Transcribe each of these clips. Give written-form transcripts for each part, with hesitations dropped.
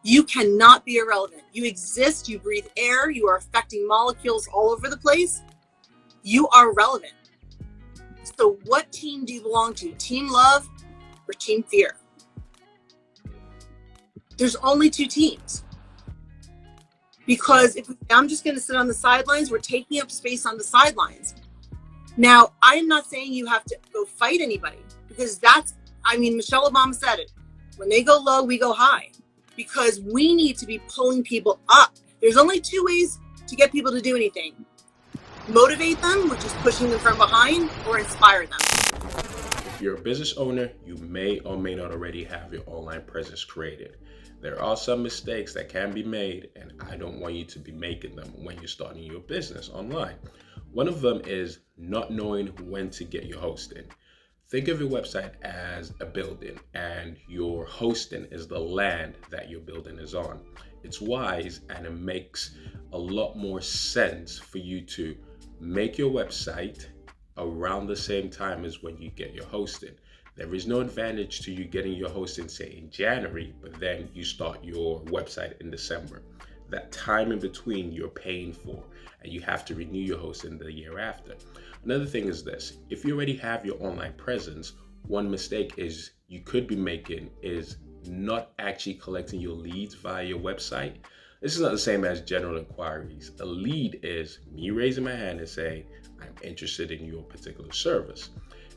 You cannot be irrelevant. You exist, you breathe air, you are affecting molecules all over the place. You are relevant. So what team do you belong to? Team love or team fear? There's only two teams. Because if I'm just going to sit on the sidelines, we're taking up space on the sidelines. Now, I'm not saying you have to go fight anybody, because Michelle Obama said it. When they go low, we go high, because we need to be pulling people up. There's only two ways to get people to do anything. Motivate them, which is pushing them from behind, or inspire them. If you're a business owner, you may or may not already have your online presence created. There are some mistakes that can be made, and I don't want you to be making them when you're starting your business online. One of them is not knowing when to get your hosting. Think of your website as a building, and your hosting is the land that your building is on. It's wise, and it makes a lot more sense for you to make your website around the same time as when you get your hosting. There is no advantage to you getting your hosting, say, in January, but then you start your website in December. That time in between you're paying for, and you have to renew your hosting the year after. Another thing is this: if you already have your online presence, one mistake is you could be making is not actually collecting your leads via your website. This is not the same as general inquiries. A lead is me raising my hand and saying, I'm interested in your particular service.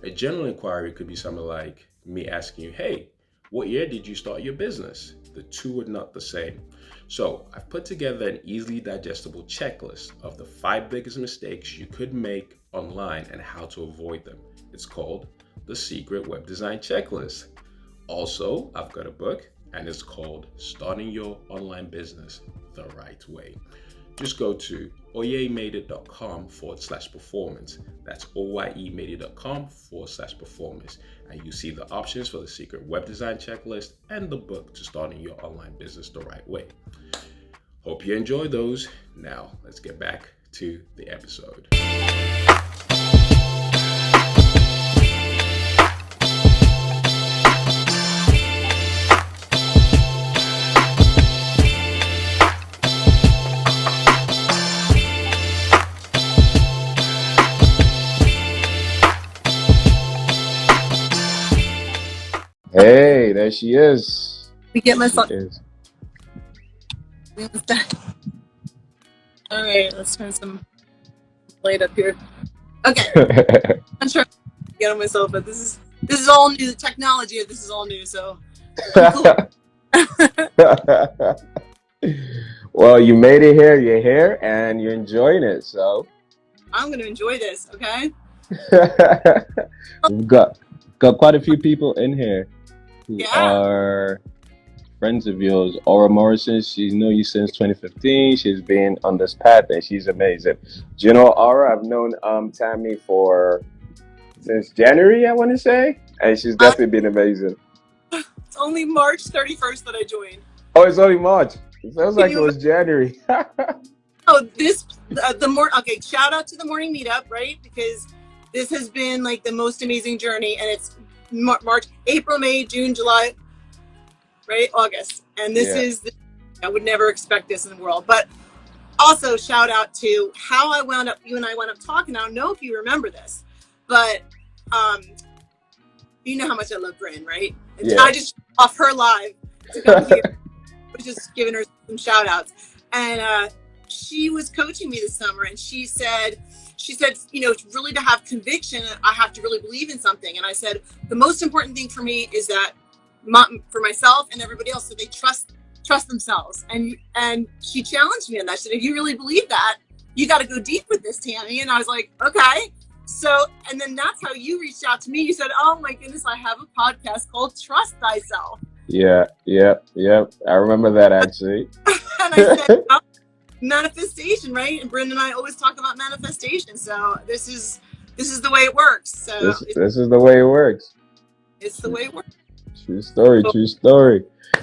A general inquiry could be something like me asking you, hey, what year did you start your business? The two are not the same. So I've put together an easily digestible checklist of the 5 biggest mistakes you could make online and how to avoid them. It's called the Secret Web Design Checklist. Also, I've got a book, and it's called Starting Your Online Business the Right Way. Just go to oyemade.com/performance. That's oyemade.com/performance. And you see the options for the Secret Web Design Checklist and the book to starting your online business the right way. Hope you enjoy those. Now, let's get back to the episode. Hey, there she is. We get myself. She is. All right, let's turn some light up here. Okay. I'm trying to get on myself, but this is all new. The technology of this is all new, so. Well, you made it here. You're here, and you're enjoying it. So I'm gonna enjoy this. Okay. we've got quite a few people in here who Yeah. are friends of yours. Aura Morrison, she's known you since 2015. She's been on this path, and she's amazing. Do you know Aura? I've known Tami since January, I want to say, and she's definitely been amazing. It's only March 31st that I joined. Oh, it's only March. It sounds like it was January. Okay, shout out to the morning meetup, right? Because this has been like the most amazing journey, and it's March, April, May, June, July, right? August. And this is, I would never expect this in the world. But also shout out to how you and I wound up talking. I don't know if you remember this, but you know how much I love Bryn, right? And I just off her live to come here. I was just giving her some shout outs. And she was coaching me this summer, and she said, really to have conviction, I have to really believe in something. And I said, the most important thing for me is that for myself and everybody else, so they trust themselves. And she challenged me on that. She said, if you really believe that, you got to go deep with this, Tami. And I was like, okay. So, and then that's how you reached out to me. You said, oh my goodness, I have a podcast called Trust Thyself. Yeah. I remember that actually. And I said, manifestation, right? And Bryn and I always talk about manifestation. So this is the way it works. So this is the way it works. It's the way it works. True story.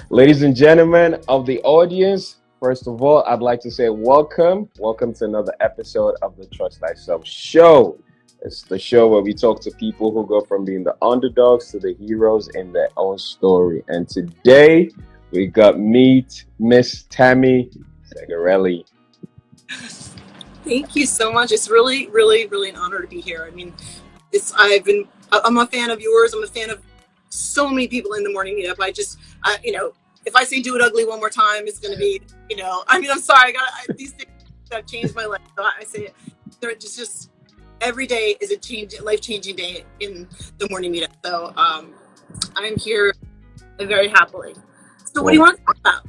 Ladies and gentlemen of the audience, first of all, I'd like to say welcome to another episode of the Trust Thyself show. It's the show where we talk to people who go from being the underdogs to the heroes in their own story. And today We got Meet Miss Tami Segarelli. Thank you so much. It's really, really, really an honor to be here. I mean, I'm a fan of yours. I'm a fan of so many people in the morning meetup. If I say do it ugly one more time, it's going to be, I mean, I'm sorry. These things have changed my life. So I say it. They're just every day is a life-changing day in the morning meetup. So I'm here very happily. So what do you want to talk about?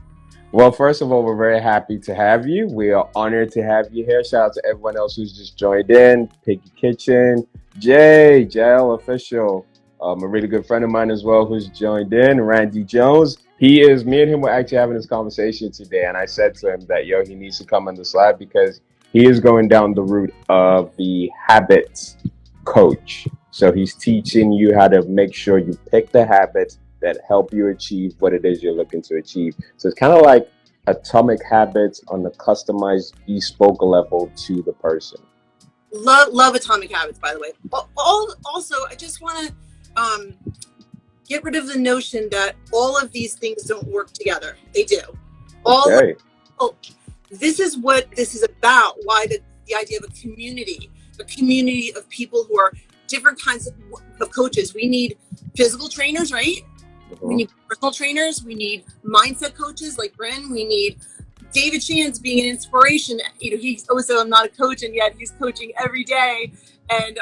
Well, first of all, we're very happy to have you. We are honored to have you here. Shout out to everyone else who's just joined in. Piggy Kitchen, JL Official, a really good friend of mine as well who's joined in, Randy Jones. Me and him were actually having this conversation today, and I said to him that, he needs to come on this live because he is going down the route of the habits coach. So he's teaching you how to make sure you pick the habits that help you achieve what it is you're looking to achieve. So it's kind of like atomic habits on the customized bespoke level to the person. Love atomic habits, by the way. Also, I just want to get rid of the notion that all of these things don't work together. They do. This is what this is about. Why the idea of a community of people who are different kinds of coaches. We need physical trainers, right? We need personal trainers. We need mindset coaches like Bryn. We need David Shands being an inspiration. He's always said I'm not a coach, and yet he's coaching every day. And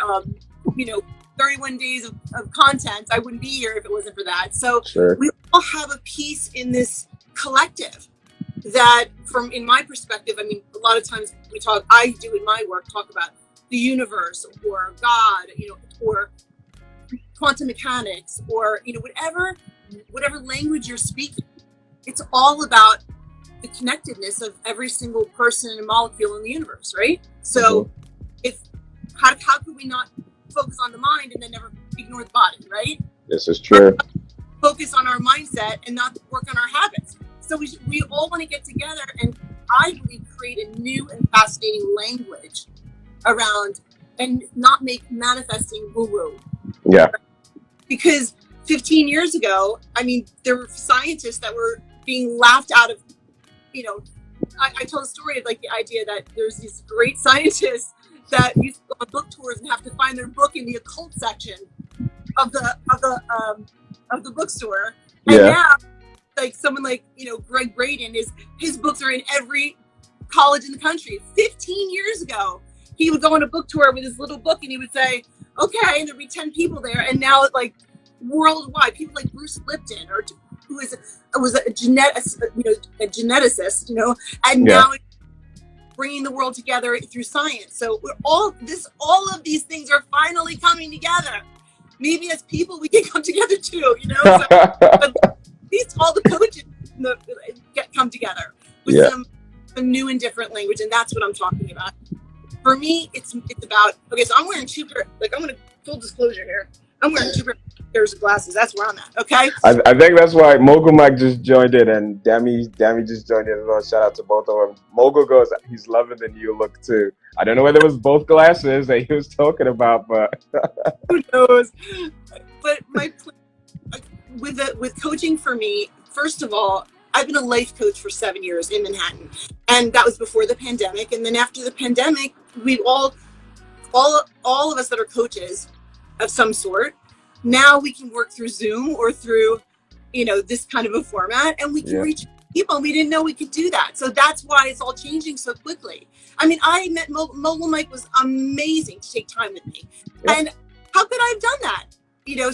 31 days of content. I wouldn't be here if it wasn't for that. So we all have a piece in this collective that, in my perspective, I mean, a lot of times I do in my work, talk about the universe or God, or quantum mechanics, or whatever language you're speaking. It's all about the connectedness of every single person and molecule in the universe, right? So how could we not focus on the mind and then never ignore the body, right? This is true. Focus on our mindset and not work on our habits. So we all want to get together and, I believe, create a new and fascinating language around, and not make manifesting woo-woo. Yeah. Because 15 years ago, I mean, there were scientists that were being laughed out of, I told a story of like the idea that there's these great scientists that used to go on book tours and have to find their book in the occult section of the bookstore. And now, like someone like, Greg Braden, his books are in every college in the country. 15 years ago, he would go on a book tour with his little book and he would say, okay, and there'd be 10 people there. And now, like, worldwide, people like Bruce Lipton, who was a geneticist, and now bringing the world together through science. So all of these things are finally coming together. Maybe as people, we can come together too, So, at least all the coaches come together with some new and different language, and that's what I'm talking about. For me, it's about, okay, so I'm wearing two pairs, I'm going to, full disclosure here, I'm wearing two pairs of glasses. That's where I'm at, okay? I think that's why Mogul Mike just joined in, and Dami just joined in as well. Shout out to both of them. Mogul goes, he's loving the new look too. I don't know whether it was both glasses that he was talking about, but who knows? But with coaching for me, first of all, I've been a life coach for 7 years in Manhattan, and that was before the pandemic. And then after the pandemic, we've all of us that are coaches of some sort, now we can work through Zoom or through, this kind of a format, and we can reach people. We didn't know we could do that. So that's why it's all changing so quickly. I mean, I met Mogul Mike was amazing to take time with me. And how could I have done that?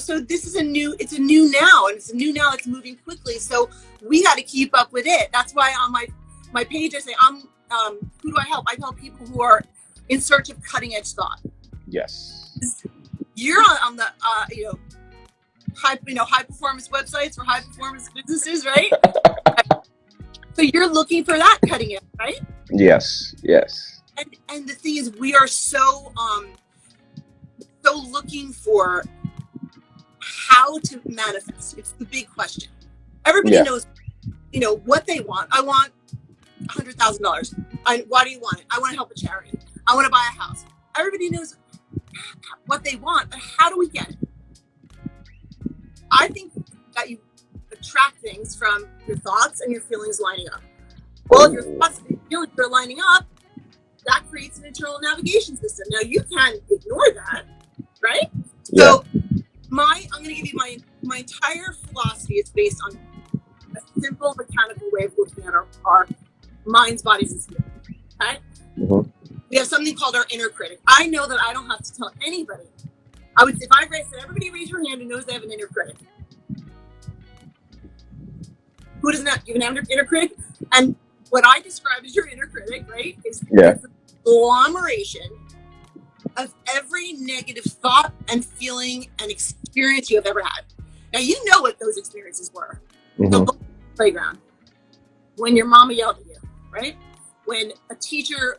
So this is it's a new now, and it's a new now that's moving quickly. So we got to keep up with it. That's why on my page, I say, who do I help? I help people who are in search of cutting edge thought. Yes. You're on the, high performance websites for high performance businesses, right? So you're looking for that cutting edge, right? Yes. And the thing is, we are so looking for how to manifest. It's the big question. Everybody knows, what they want. I want $100,000. Why do you want it? I want to help a charity. I want to buy a house. Everybody knows what they want, but how do we get it? I think that track things from your thoughts and your feelings lining up. Well, if your thoughts and your feelings are lining up, that creates an internal navigation system. Now you can't ignore that, right? Yeah. So I'm going to give you my entire philosophy is based on a simple mechanical way of looking at our minds, bodies, and spirits. Okay? Mm-hmm. We have something called our inner critic. I know that I don't have to tell anybody. I would, if I said everybody raise your hand who knows they have an inner critic. Who doesn't have, even have an inner critic? And what I describe as your inner critic, right, is the agglomeration of every negative thought and feeling and experience you have ever had. Now, you know what those experiences were. Mm-hmm. The playground, when your mama yelled at you, right? When a teacher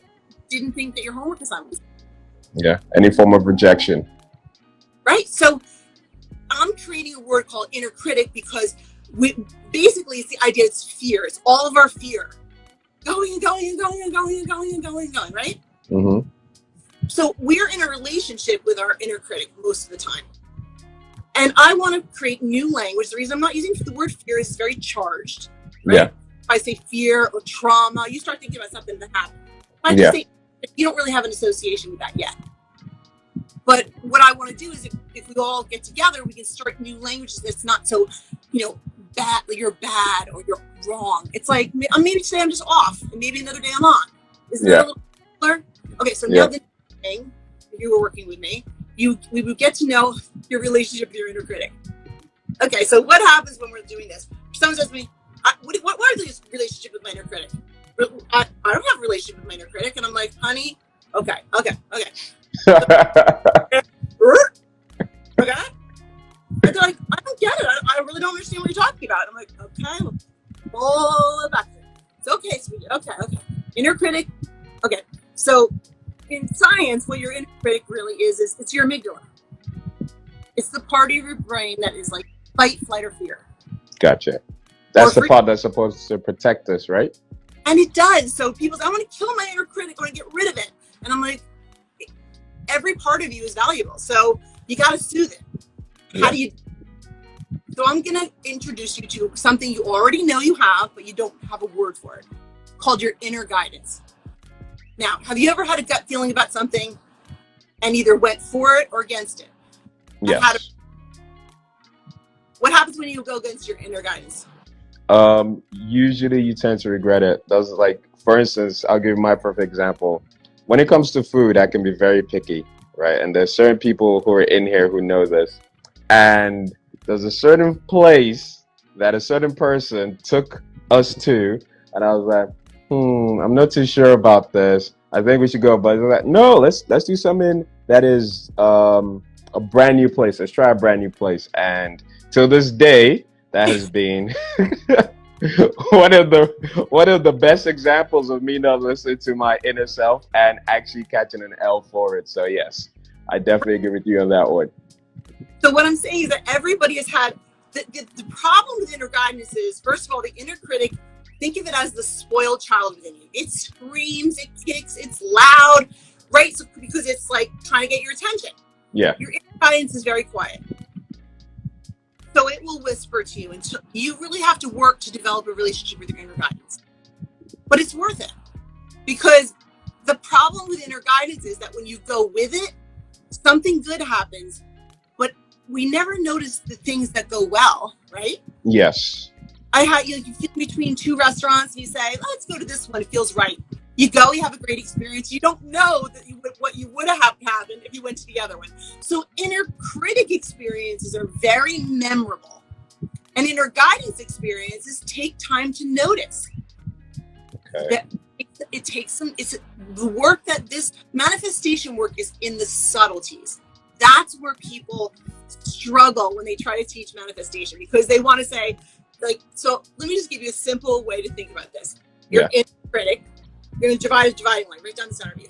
didn't think that your homework assignment was. Yeah, any form of rejection. Right? So I'm creating a word called inner critic because basically it's the idea, it's fear. It's all of our fear. Going and going and going and going and going and going and going, right? Mm-hmm. So we're in a relationship with our inner critic most of the time. And I want to create new language. The reason I'm not using the word fear is it's very charged. Right? Yeah. If I say fear or trauma, you start thinking about something that happened. I just say you don't really have an association with that yet. But what I want to do is if we all get together, we can start new languages that's not so, bad, like you're bad or you're wrong. It's like, maybe today I'm just off and maybe another day I'm on. Isn't that a little similar? Okay, so now the thing, if you were working with me, we would get to know your relationship with your inner critic. Okay, so what happens when we're doing this? Someone says to me, what is the relationship with my inner critic? I don't have a relationship with my inner critic. And I'm like, honey, okay. Okay. And they're like, I don't get it. I really don't understand what you're talking about. I'm like, okay, pull it back. It's okay, sweetie. Okay. Inner critic. Okay. So in science, what your inner critic really is it's your amygdala. It's the part of your brain that is like fight, flight, or fear. Gotcha. That's the part that's supposed to protect us, right? And it does. So people say, I want to kill my inner critic. I want to get rid of it. And I'm like, every part of you is valuable. So you got to soothe it. How do you? So I'm going to introduce you to something you already know you have, but you don't have a word for it, called your inner guidance. Now, have you ever had a gut feeling about something and either went for it or against it? Yes. What happens when you go against your inner guidance? Usually you tend to regret it. Those, like, for instance, I'll give you my perfect example. When it comes to food, I can be very picky, right? And there's certain people who are in here who know this. And there's a certain place that a certain person took us to, and I was like, I'm not too sure about this. I think we should go. But they're like, no, let's do something that is a brand new place. Let's try a brand new place. And till this day, that has been one of the best examples of me not listening to my inner self and actually catching an L for it. So yes, I definitely agree with you on that one. So what I'm saying is that everybody has had the problem with inner guidance is, first of all, the inner critic, think of it as the spoiled child within you. It screams, it kicks, it's loud, right? So, because it's like trying to get your attention. Yeah. Your inner guidance is very quiet. So it will whisper to you until you really have to work to develop a relationship with your inner guidance. But it's worth it. Because the problem with inner guidance is that when you go with it, something good happens, but we never notice the things that go well, right? Yes. You fit between two restaurants and you say, let's go to this one, it feels right. You go, you have a great experience. You don't know that what you would have happened if you went to the other one. So inner critic experiences are very memorable. And inner guidance experiences take time to notice. Okay. It takes the work that this manifestation work is in the subtleties. That's where people struggle when they try to teach manifestation, because they want to say, like, so let me just give you a simple way to think about this. Your inner critic, you're going to divide a dividing line right down the center of you.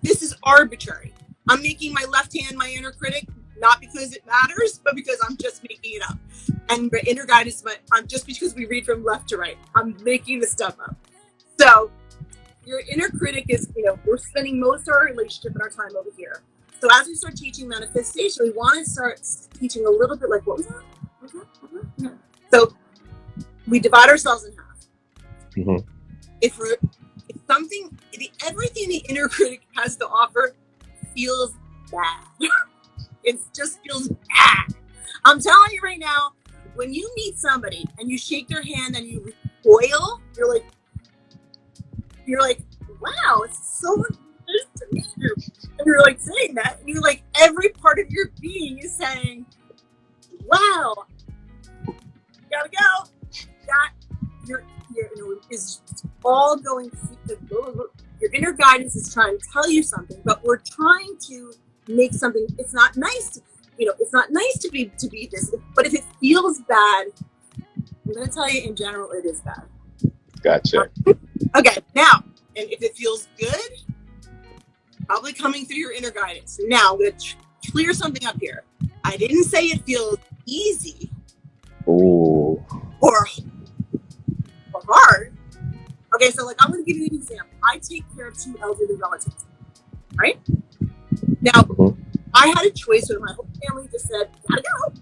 This is arbitrary. I'm making my left hand my inner critic, not because it matters, but because I'm just making it up. And the inner guidance, just because we read from left to right, I'm making this stuff up. So your inner critic is, we're spending most of our relationship and our time over here. So as we start teaching manifestation, we want to start teaching a little bit like, what was that? So we divide ourselves in half. Mm-hmm. If everything the inner critic has to offer feels bad. It just feels bad. I'm telling you right now, when you meet somebody and you shake their hand and you recoil, you're like, wow, it's so nice to meet you. And you're like saying that, and you're like, every part of your being is saying, wow, gotta go. Is all going to, your inner guidance is trying to tell you something, but we're trying to make something. It's not nice to, it's not nice to be this, but if it feels bad, I'm going to tell you in general, it is bad. Gotcha. Okay, now, and if it feels good, probably coming through your inner guidance. Now, I'm going to clear something up here. I didn't say it feels easy. Ooh. Or hard. Okay, so like I'm going to give you an example. I take care of 2 elderly relatives, right? Now, I had a choice when my whole family just said, gotta go,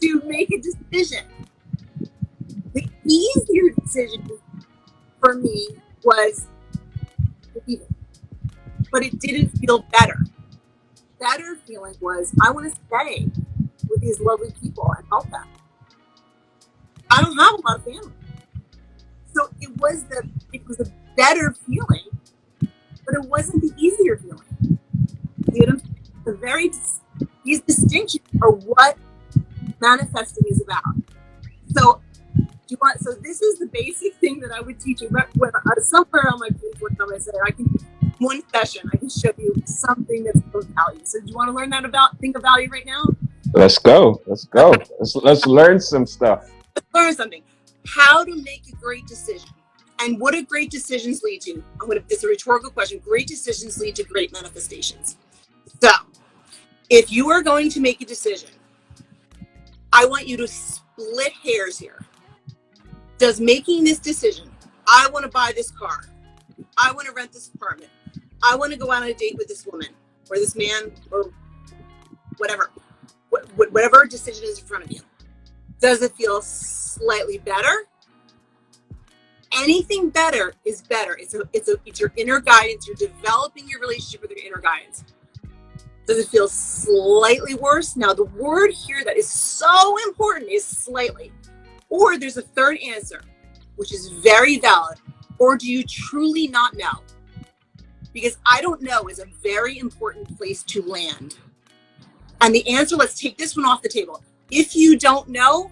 to make a decision. The easier decision for me was leaving, but it didn't feel better. Better feeling was I want to stay with these lovely people and help them. I don't have a lot of family. So it was a better feeling, but it wasn't the easier feeling. The very these distinctions are what manifesting is about. So so this is the basic thing that I would teach you. Somewhere on my page, one time I said I can one session I can show you something that's of value. So do you want to learn think of value right now? Let's go. Okay. Let's learn some stuff. Let's learn something. How to make a great decision. And what do great decisions lead to? It's a rhetorical question. Great decisions lead to great manifestations. So, if you are going to make a decision, I want you to split hairs here. Does making this decision, I want to buy this car, I want to rent this apartment, I want to go out on a date with this woman or this man or whatever decision is in front of you, does it feel slightly better? Anything better is better. It's your inner guidance. You're developing your relationship with your inner guidance. Does it feel slightly worse? Now, the word here that is so important is slightly. Or there's a third answer, which is very valid. Or do you truly not know? Because I don't know is a very important place to land. And the answer, let's take this one off the table. If you don't know,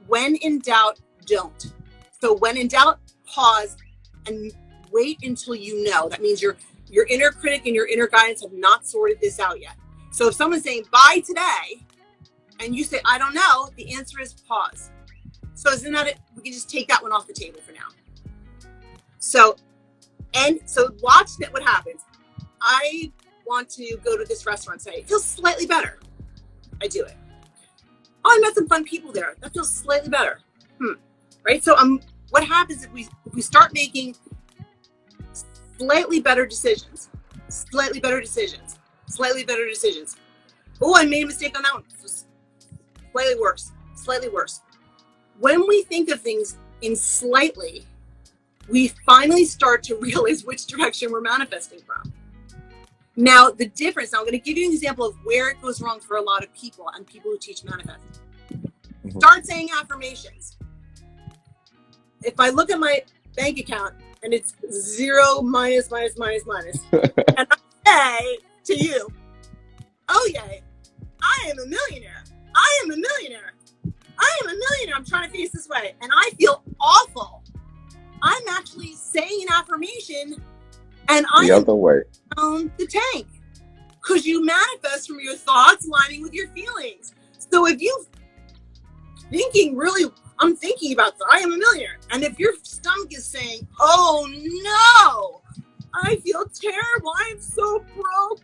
when in doubt, don't. So when in doubt, pause and wait until you know. That means your inner critic and your inner guidance have not sorted this out yet. So if someone's saying, buy today, and you say, I don't know, the answer is pause. So isn't that it? We can just take that one off the table for now. So watch that what happens. I want to go to this restaurant today. It feels slightly better. I do it. Oh, I met some fun people there. That feels slightly better. Right? So what happens if we start making slightly better decisions? Oh, I made a mistake on that one. Slightly worse. When we think of things in slightly, we finally start to realize which direction we're manifesting from. Now, the difference, I'm going to give you an example of where it goes wrong for a lot of people and people who teach manifesting. Start saying affirmations. If I look at my bank account and it's 0 minus, and I say to you, oh yay, I am a millionaire. I'm trying to face this way. And I feel awful. I'm actually saying an affirmation and the other way down the tank. Because you manifest from your thoughts lining with your feelings. So if you I'm thinking about I am a millionaire. And if your stomach is saying, oh no, I feel terrible. I am so broke.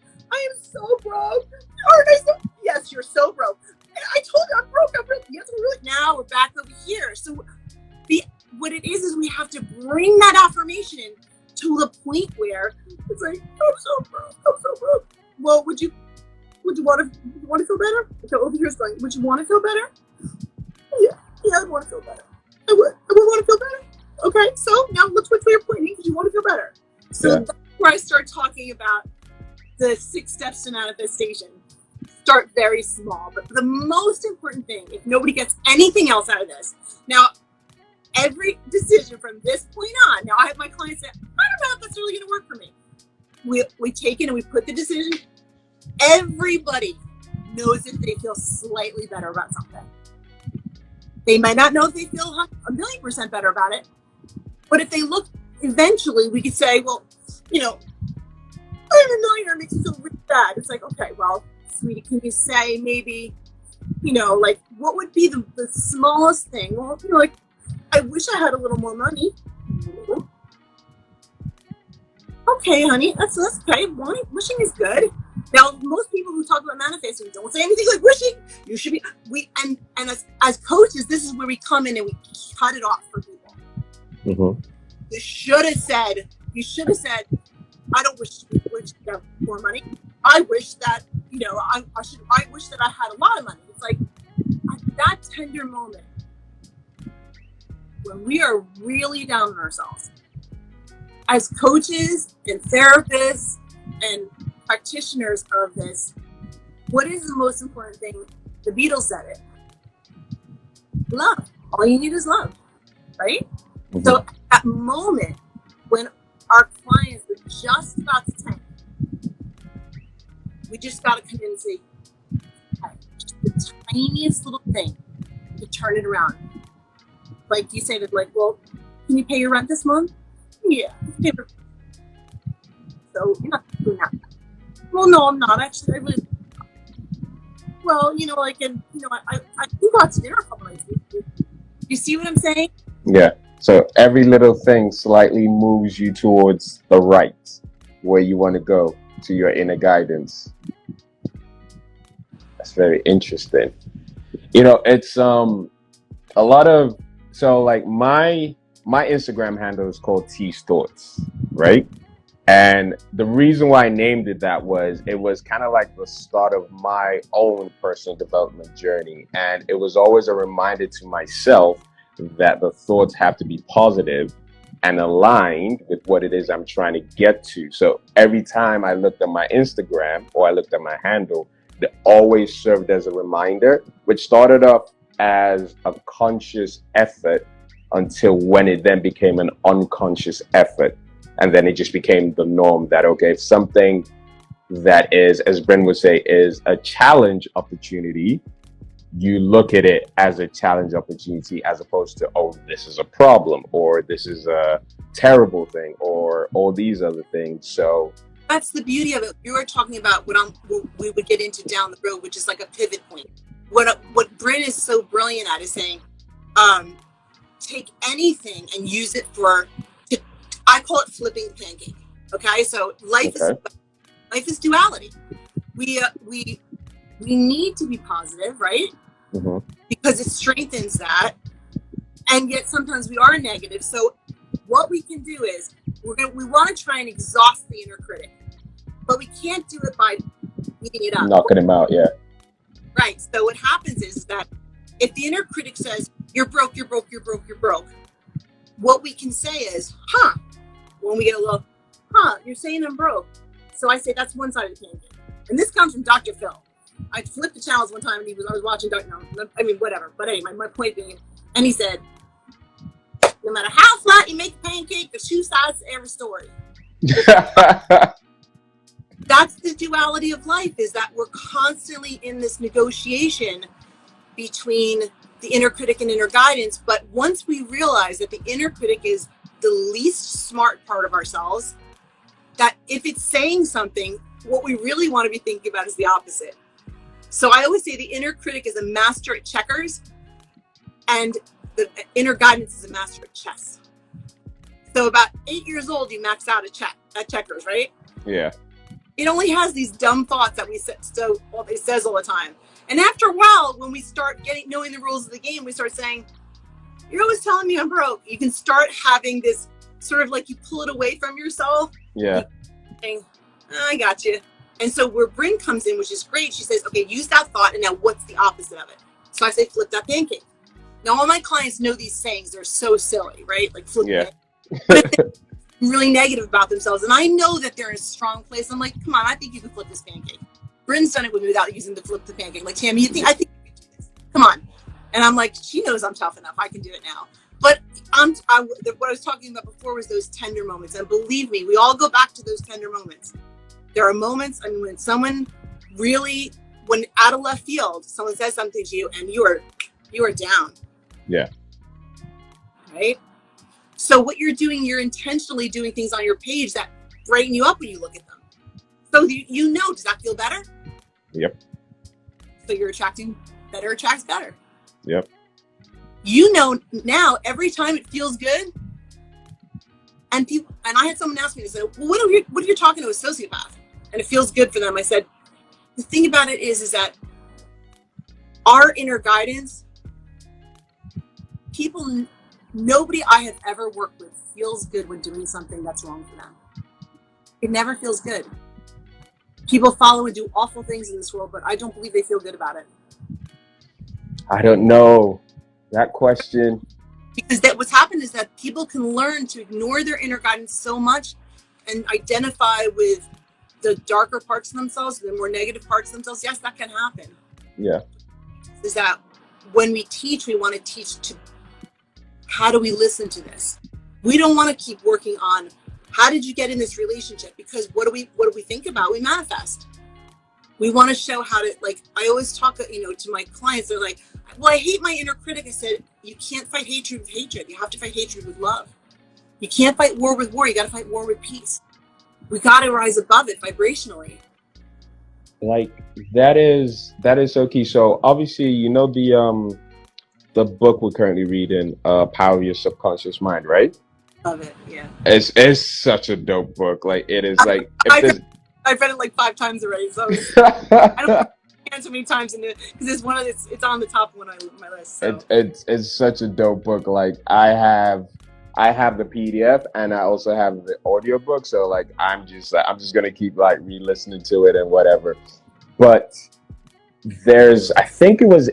Yes, you're so broke. I told you I'm broke. Yes, now we're back over here. So what it is we have to bring that affirmation in to the point where it's like, I'm so broke. Well, would you want to feel better? So over here is going, would you want to feel better? Yeah, I want to feel better. I would want to feel better. Okay, so now look which way you're pointing because you want to feel better. So that's where I start talking about the 6 steps to manifestation. Start very small, but the most important thing, if nobody gets anything else out of this, now every decision from this point on, now I have my clients say, I don't know if that's really going to work for me. We take it and we put the decision. Everybody knows if they feel slightly better about something. They might not know if they feel 1,000,000% better about it, but if they look, eventually we could say, well, you know, $1,000,000 makes you feel really bad. It's like, okay, well, sweetie, can you say maybe, you know, like, what would be the smallest thing? Well, you know, like, I wish I had a little more money. Okay, honey, that's okay. Wishing is good. Now, most people who talk about manifesting don't say anything like wishing. You should be. And as coaches, this is where we come in and we cut it off for people. Mm-hmm. You should have said, I don't wish to have more money. I wish that, you know, I wish that I had a lot of money. It's like at that tender moment when we are really down on ourselves as coaches and therapists and practitioners of this, what is the most important thing? The Beatles said it. Love. All you need is love, right? Mm-hmm. So at that moment when our clients are just about to tank, we just got to come in and say, okay, just the tiniest little thing to turn it around. Like you say, like, well, can you pay your rent this month? Yeah. So you're not doing that. Well, no, I'm not actually. I really. Well, you know, like, and you know, I do go out to dinner a couple nights a week. You see what I'm saying? Yeah. So every little thing slightly moves you towards the right, where you want to go, to your inner guidance. That's very interesting. You know, it's a lot of, so like my Instagram handle is called T's Thoughts, right? And the reason why I named it that was, it was kind of like the start of my own personal development journey. And it was always a reminder to myself that the thoughts have to be positive and aligned with what it is I'm trying to get to. So every time I looked at my Instagram or I looked at my handle, it always served as a reminder, which started off as a conscious effort until when it then became an unconscious effort. And then it just became the norm that, okay, if something that is, as Bren would say, is a challenge opportunity, you look at it as a challenge opportunity as opposed to, oh, this is a problem, or this is a terrible thing, or all these other things. So that's the beauty of it. You were talking about what we would get into down the road, which is like a pivot point. What Bren is so brilliant at is saying, take anything and use it for, I call it flipping the pancake. Okay, so life is duality. We need to be positive, right? Mm-hmm. Because it strengthens that, and yet sometimes we are negative. So what we can do is we want to try and exhaust the inner critic, but we can't do it by beating it up, knocking him out. Yeah. Right. So what happens is that if the inner critic says you're broke, you're broke, you're broke, you're broke, what we can say is, when we get a little, you're saying I'm broke. So I say that's one side of the pancake. And this comes from Dr. Phil. I flipped the channels one time and I was watching whatever. But anyway, my point being, and he said, no matter how flat you make the pancake, there's 2 sides to every story. That's the duality of life, is that we're constantly in this negotiation between the inner critic and inner guidance. But once we realize that the inner critic is the least smart part of ourselves, that if it's saying something, what we really want to be thinking about is the opposite. So I always say the inner critic is a master at checkers and the inner guidance is a master at chess. So about 8 years old, you max out at checkers, right? Yeah. It only has these dumb thoughts that it says all the time. And after a while, when we start knowing the rules of the game, we start saying, you're always telling me I'm broke. You can start having this sort of like, you pull it away from yourself. Yeah. Saying, I got you. And so where Bryn comes in, which is great, she says, okay, use that thought, and now what's the opposite of it? So I say, flip that pancake. Now, all my clients know these sayings. They're so silly, right? Like flip Yeah. it. Really negative about themselves. And I know that they're in a strong place. I'm like, come on, I think you can flip this pancake. Bryn's done it with me without using the flip the pancake. Like, Tami, I think you can do this. Come on. And I'm like, she knows I'm tough enough. I can do it now. But what I was talking about before was those tender moments. And believe me, we all go back to those tender moments. There are moments, I mean, when someone really, when out of left field, someone says something to you and you are down. Yeah. Right? So what you're doing, you're intentionally doing things on your page that brighten you up when you look at them. So you know, does that feel better? Yep. So you're attracting better, attracts better. Yep. You know now every time it feels good, and I had someone ask me, they said, well, what if you're talking to a sociopath and it feels good for them? I said, the thing about it is that our inner guidance, nobody I have ever worked with feels good when doing something that's wrong for them. It never feels good. People follow and do awful things in this world, but I don't believe they feel good about it. I don't know. That question. Because what's happened is that people can learn to ignore their inner guidance so much and identify with the darker parts of themselves, the more negative parts of themselves. Yes, that can happen. Yeah. Is that when we teach, we want to teach to how do we listen to this? We don't want to keep working on how did you get in this relationship? Because what do we think about? We manifest. We want to show how to, like, I always talk, to my clients, they're like, well, I hate my inner critic. I said, you can't fight hatred with hatred. You have to fight hatred with love. You can't fight war with war. You got to fight war with peace. We got to rise above it vibrationally. Like, that is so key. So obviously, the book we're currently reading, Power of Your Subconscious Mind, right? Love it. Yeah. It's such a dope book. Like, it is like, I've read it like 5 times already. So I don't so many times because it's on the top one on my list. So. It's such a dope book. Like, I have the PDF and I also have the audiobook. So like, I'm just gonna keep like re-listening to it and whatever. But I think it was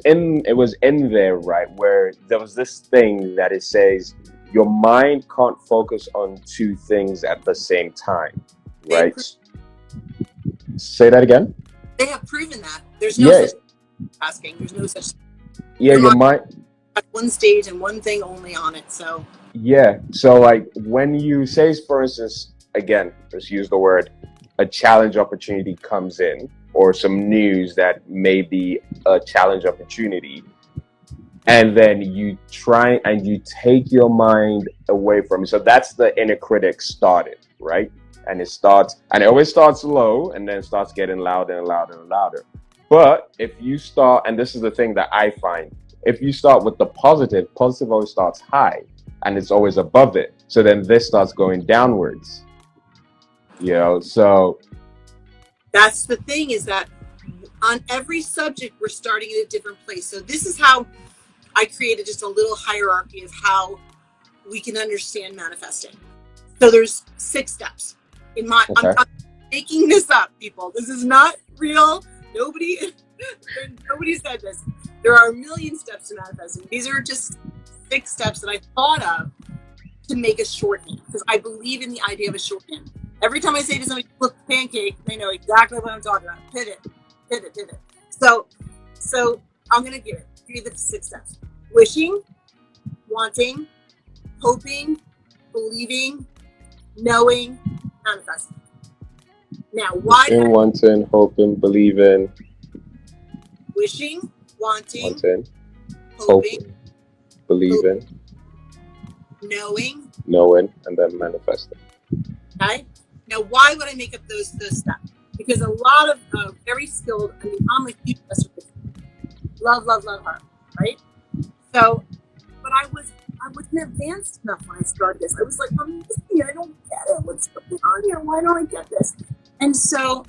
in there, right, where there was this thing that it says your mind can't focus on 2 things at the same time, right? Say that again. They have proven that there's no such asking. There's no such. Yeah, your mind. At one stage and one thing only on it. So. Yeah. So like when you say, for instance, again, let's use the word, a challenge opportunity comes in, or some news that may be a challenge opportunity, and then you try and you take your mind away from it. So that's the inner critic started, right? And it always starts low and then starts getting louder and louder and louder. But if you start, and this is the thing that I find, if you start with the positive always starts high and it's always above it. So then this starts going downwards, so. That's the thing, is that on every subject, we're starting at a different place. So this is how I created just a little hierarchy of how we can understand manifesting. So there's 6 steps. I'm making this up, people. This is not real. Nobody said this. There are a million steps to manifesting. These are just 6 steps that I thought of to make a shorthand, because I believe in the idea of a shorthand. Every time I say to somebody, flip the pancake, they know exactly what I'm talking about. Pivot. So I'm going to give you the 6 steps. Wishing, wanting, hoping, believing, knowing, manifesting. Now, why? Wanting, hoping, believing. Wishing, wanting, hoping, believing, knowing, and then manifesting. Okay. Now, why would I make up those steps? Because a lot of very skilled, I'm a huge love her, right? So, but I wasn't advanced enough when I started this. I was like, I don't get it. What's going on here? Why don't I get this? And so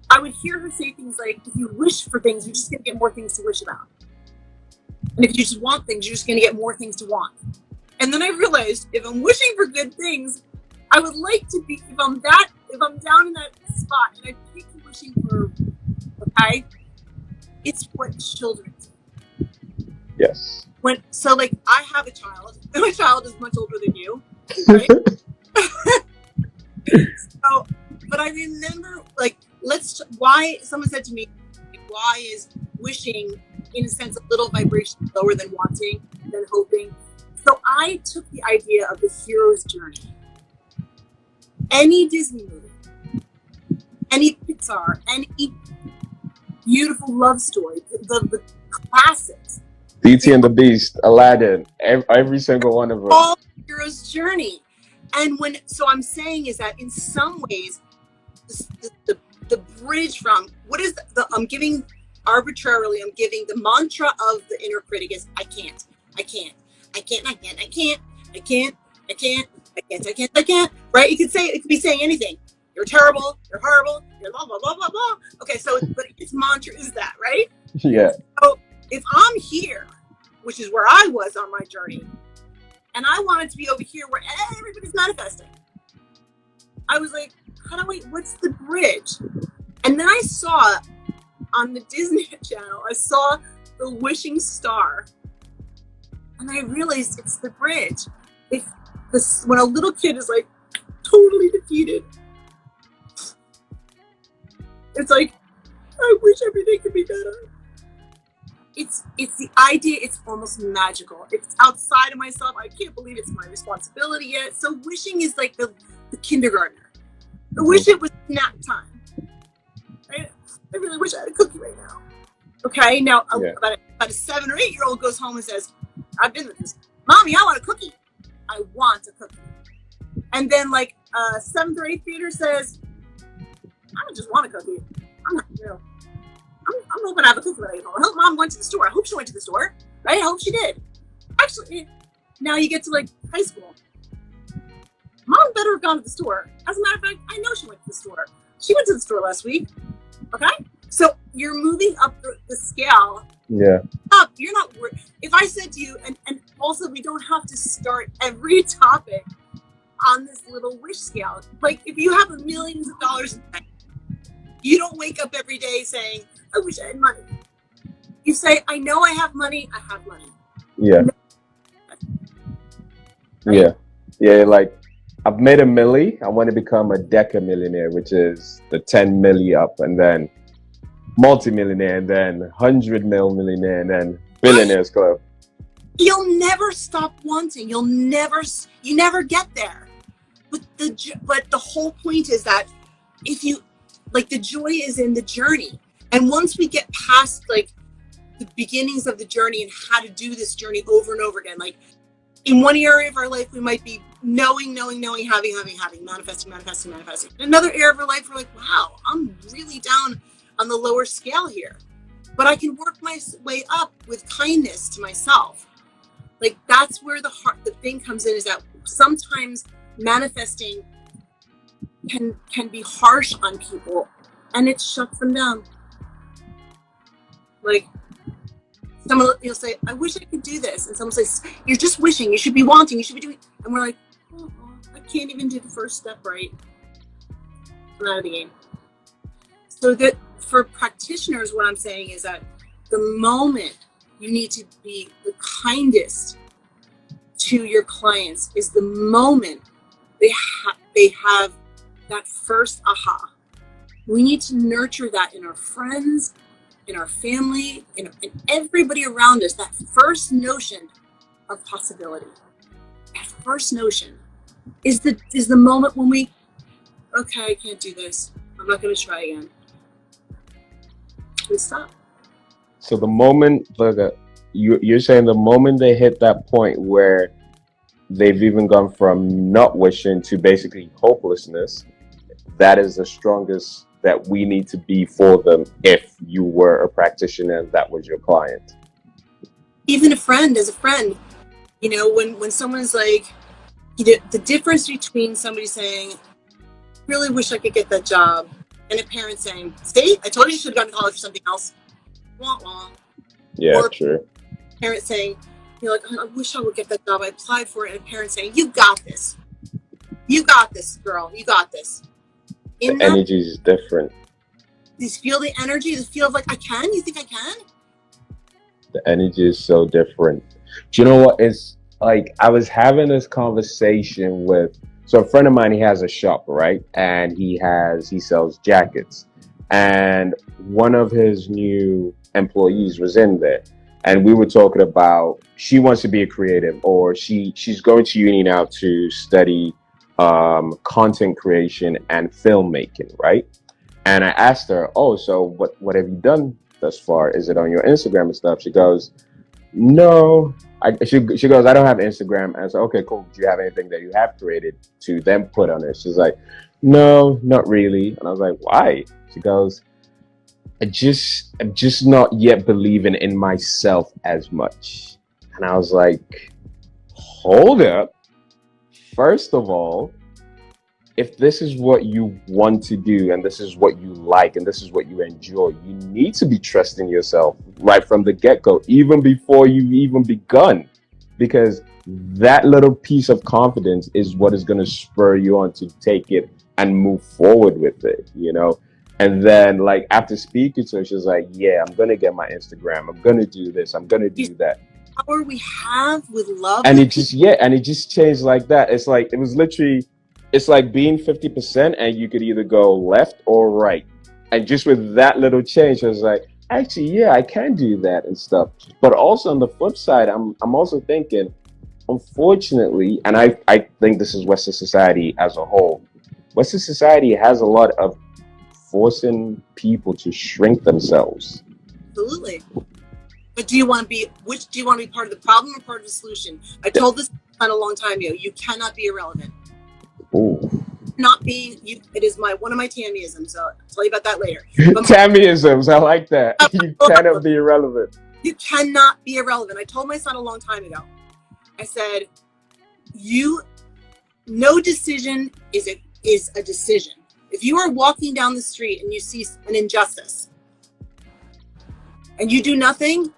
I would hear her say things like, if you wish for things, you're just going to get more things to wish about. And if you just want things, you're just going to get more things to want. And then I realized, if I'm wishing for good things, I would like to be, if I'm down in that spot and I keep wishing for, it's what children do. Yes. So like I have a child. My child is much older than you, right? So, but I remember like why someone said to me, why is wishing in a sense a little vibration lower than wanting, than hoping? So I took the idea of the hero's journey. Any Disney movie, any Pixar, any beautiful love story, the classics. Beauty and the Beast, Aladdin, every single one of them. All hero's journey. And so I'm saying is that in some ways, the bridge from what is I'm giving arbitrarily, I'm giving the mantra of the inner critic is I can't, right? You could say, it could be saying anything. You're terrible, you're horrible, you're blah, blah, blah, blah, blah. Okay, so, but its mantra is that, right? Yeah. So if I'm here, which is where I was on my journey, and I wanted to be over here where everybody's manifesting, I was like, what's the bridge? And then I saw on the Disney Channel, I saw the wishing star. And I realized it's the bridge. When a little kid is like totally defeated, it's like, I wish everything could be better. It's the idea, it's almost magical. It's outside of myself. I can't believe it's my responsibility yet. So wishing is like the kindergartner. I wish it was nap time. Right? I really wish I had a cookie right now. Okay, now about a 7 or 8 year old goes home and says, I've been with this. Mommy, I want a cookie. I want a cookie. And then like a 7th or 8th grader says, I don't just want a cookie. I'm hoping I have a cookie when I get home. I hope Mom went to the store. I hope she went to the store. Right? I hope she did. Actually, now you get to like high school. Mom better have gone to the store. As a matter of fact, I know she went to the store. She went to the store last week. Okay? So you're moving up the scale. Yeah. Up. You're not worried. If I said to you, and also we don't have to start every topic on this little wish scale. Like if you have millions of dollars in bank, you don't wake up every day saying, I wish I had money. You say, I know I have money. I have money. Yeah. Right? Yeah. Like I've made a milli. I want to become a decamillionaire, which is the 10 milli up, and then multi-millionaire, and then 100 millionaire, and then billionaires club. You'll never stop wanting. You never get there. But the whole point is that if you like, the joy is in the journey. And once we get past like the beginnings of the journey and how to do this journey over and over again, like in one area of our life, we might be knowing, having, manifesting. In another area of our life, we're like, wow, I'm really down on the lower scale here. But I can work my way up with kindness to myself. Like that's where the thing comes in, is that sometimes manifesting can be harsh on people, and it shuts them down. Like someone, you'll say, I wish I could do this, and someone says, you're just wishing, you should be wanting, you should be doing, and we're like, I can't even do the first step right. I'm out of the game. So that for practitioners, what I'm saying is that the moment you need to be the kindest to your clients is the moment they have that first aha. We need to nurture that in our friends, in our family, in everybody around us. That first notion of possibility, that first notion is the moment when we, okay, I can't do this. I'm not going to try again. We stop. So the moment, you're saying the moment they hit that point where they've even gone from not wishing to basically hopelessness, that is the strongest that we need to be for them if you were a practitioner and that was your client. Even as a friend, you know, when someone's like, you know, the difference between somebody saying, really wish I could get that job, and a parent saying, see, I told you should have gone to college for something else. Wah, wah. Yeah, or true. Parent saying, you're like, I wish I would get that job. I applied for it. And a parent saying, you got this. You got this, girl. You got this. The energy is different. You feel the energy, the feel of like, I can? You think I can? The energy is so different. Do you know what? It's like I was having this conversation with so a friend of mine. He has a shop, right? And he sells jackets. And one of his new employees was in there, and we were talking about she wants to be a creative, or she's going to uni now to study content creation and filmmaking, right? And I asked her, "Oh, so what have you done thus far? Is it on your Instagram and stuff?" She goes, "No." She goes, "I don't have Instagram." And I said, "Okay, cool. Do you have anything that you have created to then put on it?" She's like, "No, not really." And I was like, "Why?" She goes, I'm just not yet believing in myself as much." And I was like, "Hold up. First of all, if this is what you want to do and this is what you like and this is what you enjoy, you need to be trusting yourself right from the get-go, even before you've even begun, because that little piece of confidence is what is going to spur you on to take it and move forward with it, you know? And then, like, after speaking to her, she was like, "Yeah, I'm going to get my Instagram. I'm going to do this. I'm going to do that." Power we have with love. And it just, yeah, and it just changed like that. It's like, it was literally, it's like being 50% and you could either go left or right. And just with that little change, I was like, actually, yeah, I can do that and stuff. But also on the flip side, I'm also thinking, unfortunately, and I think this is Western society as a whole. Western society has a lot of forcing people to shrink themselves. Absolutely. But do you want to be part of the problem or part of the solution? I told this a long time ago. You cannot be irrelevant. Ooh. Not be you. It is one of my Tamiisms. So I'll tell you about that later. Tamiisms, I like that. You cannot be irrelevant. You cannot be irrelevant. I told my son a long time ago. I said, no decision is a decision. If you are walking down the street and you see an injustice and you do nothing,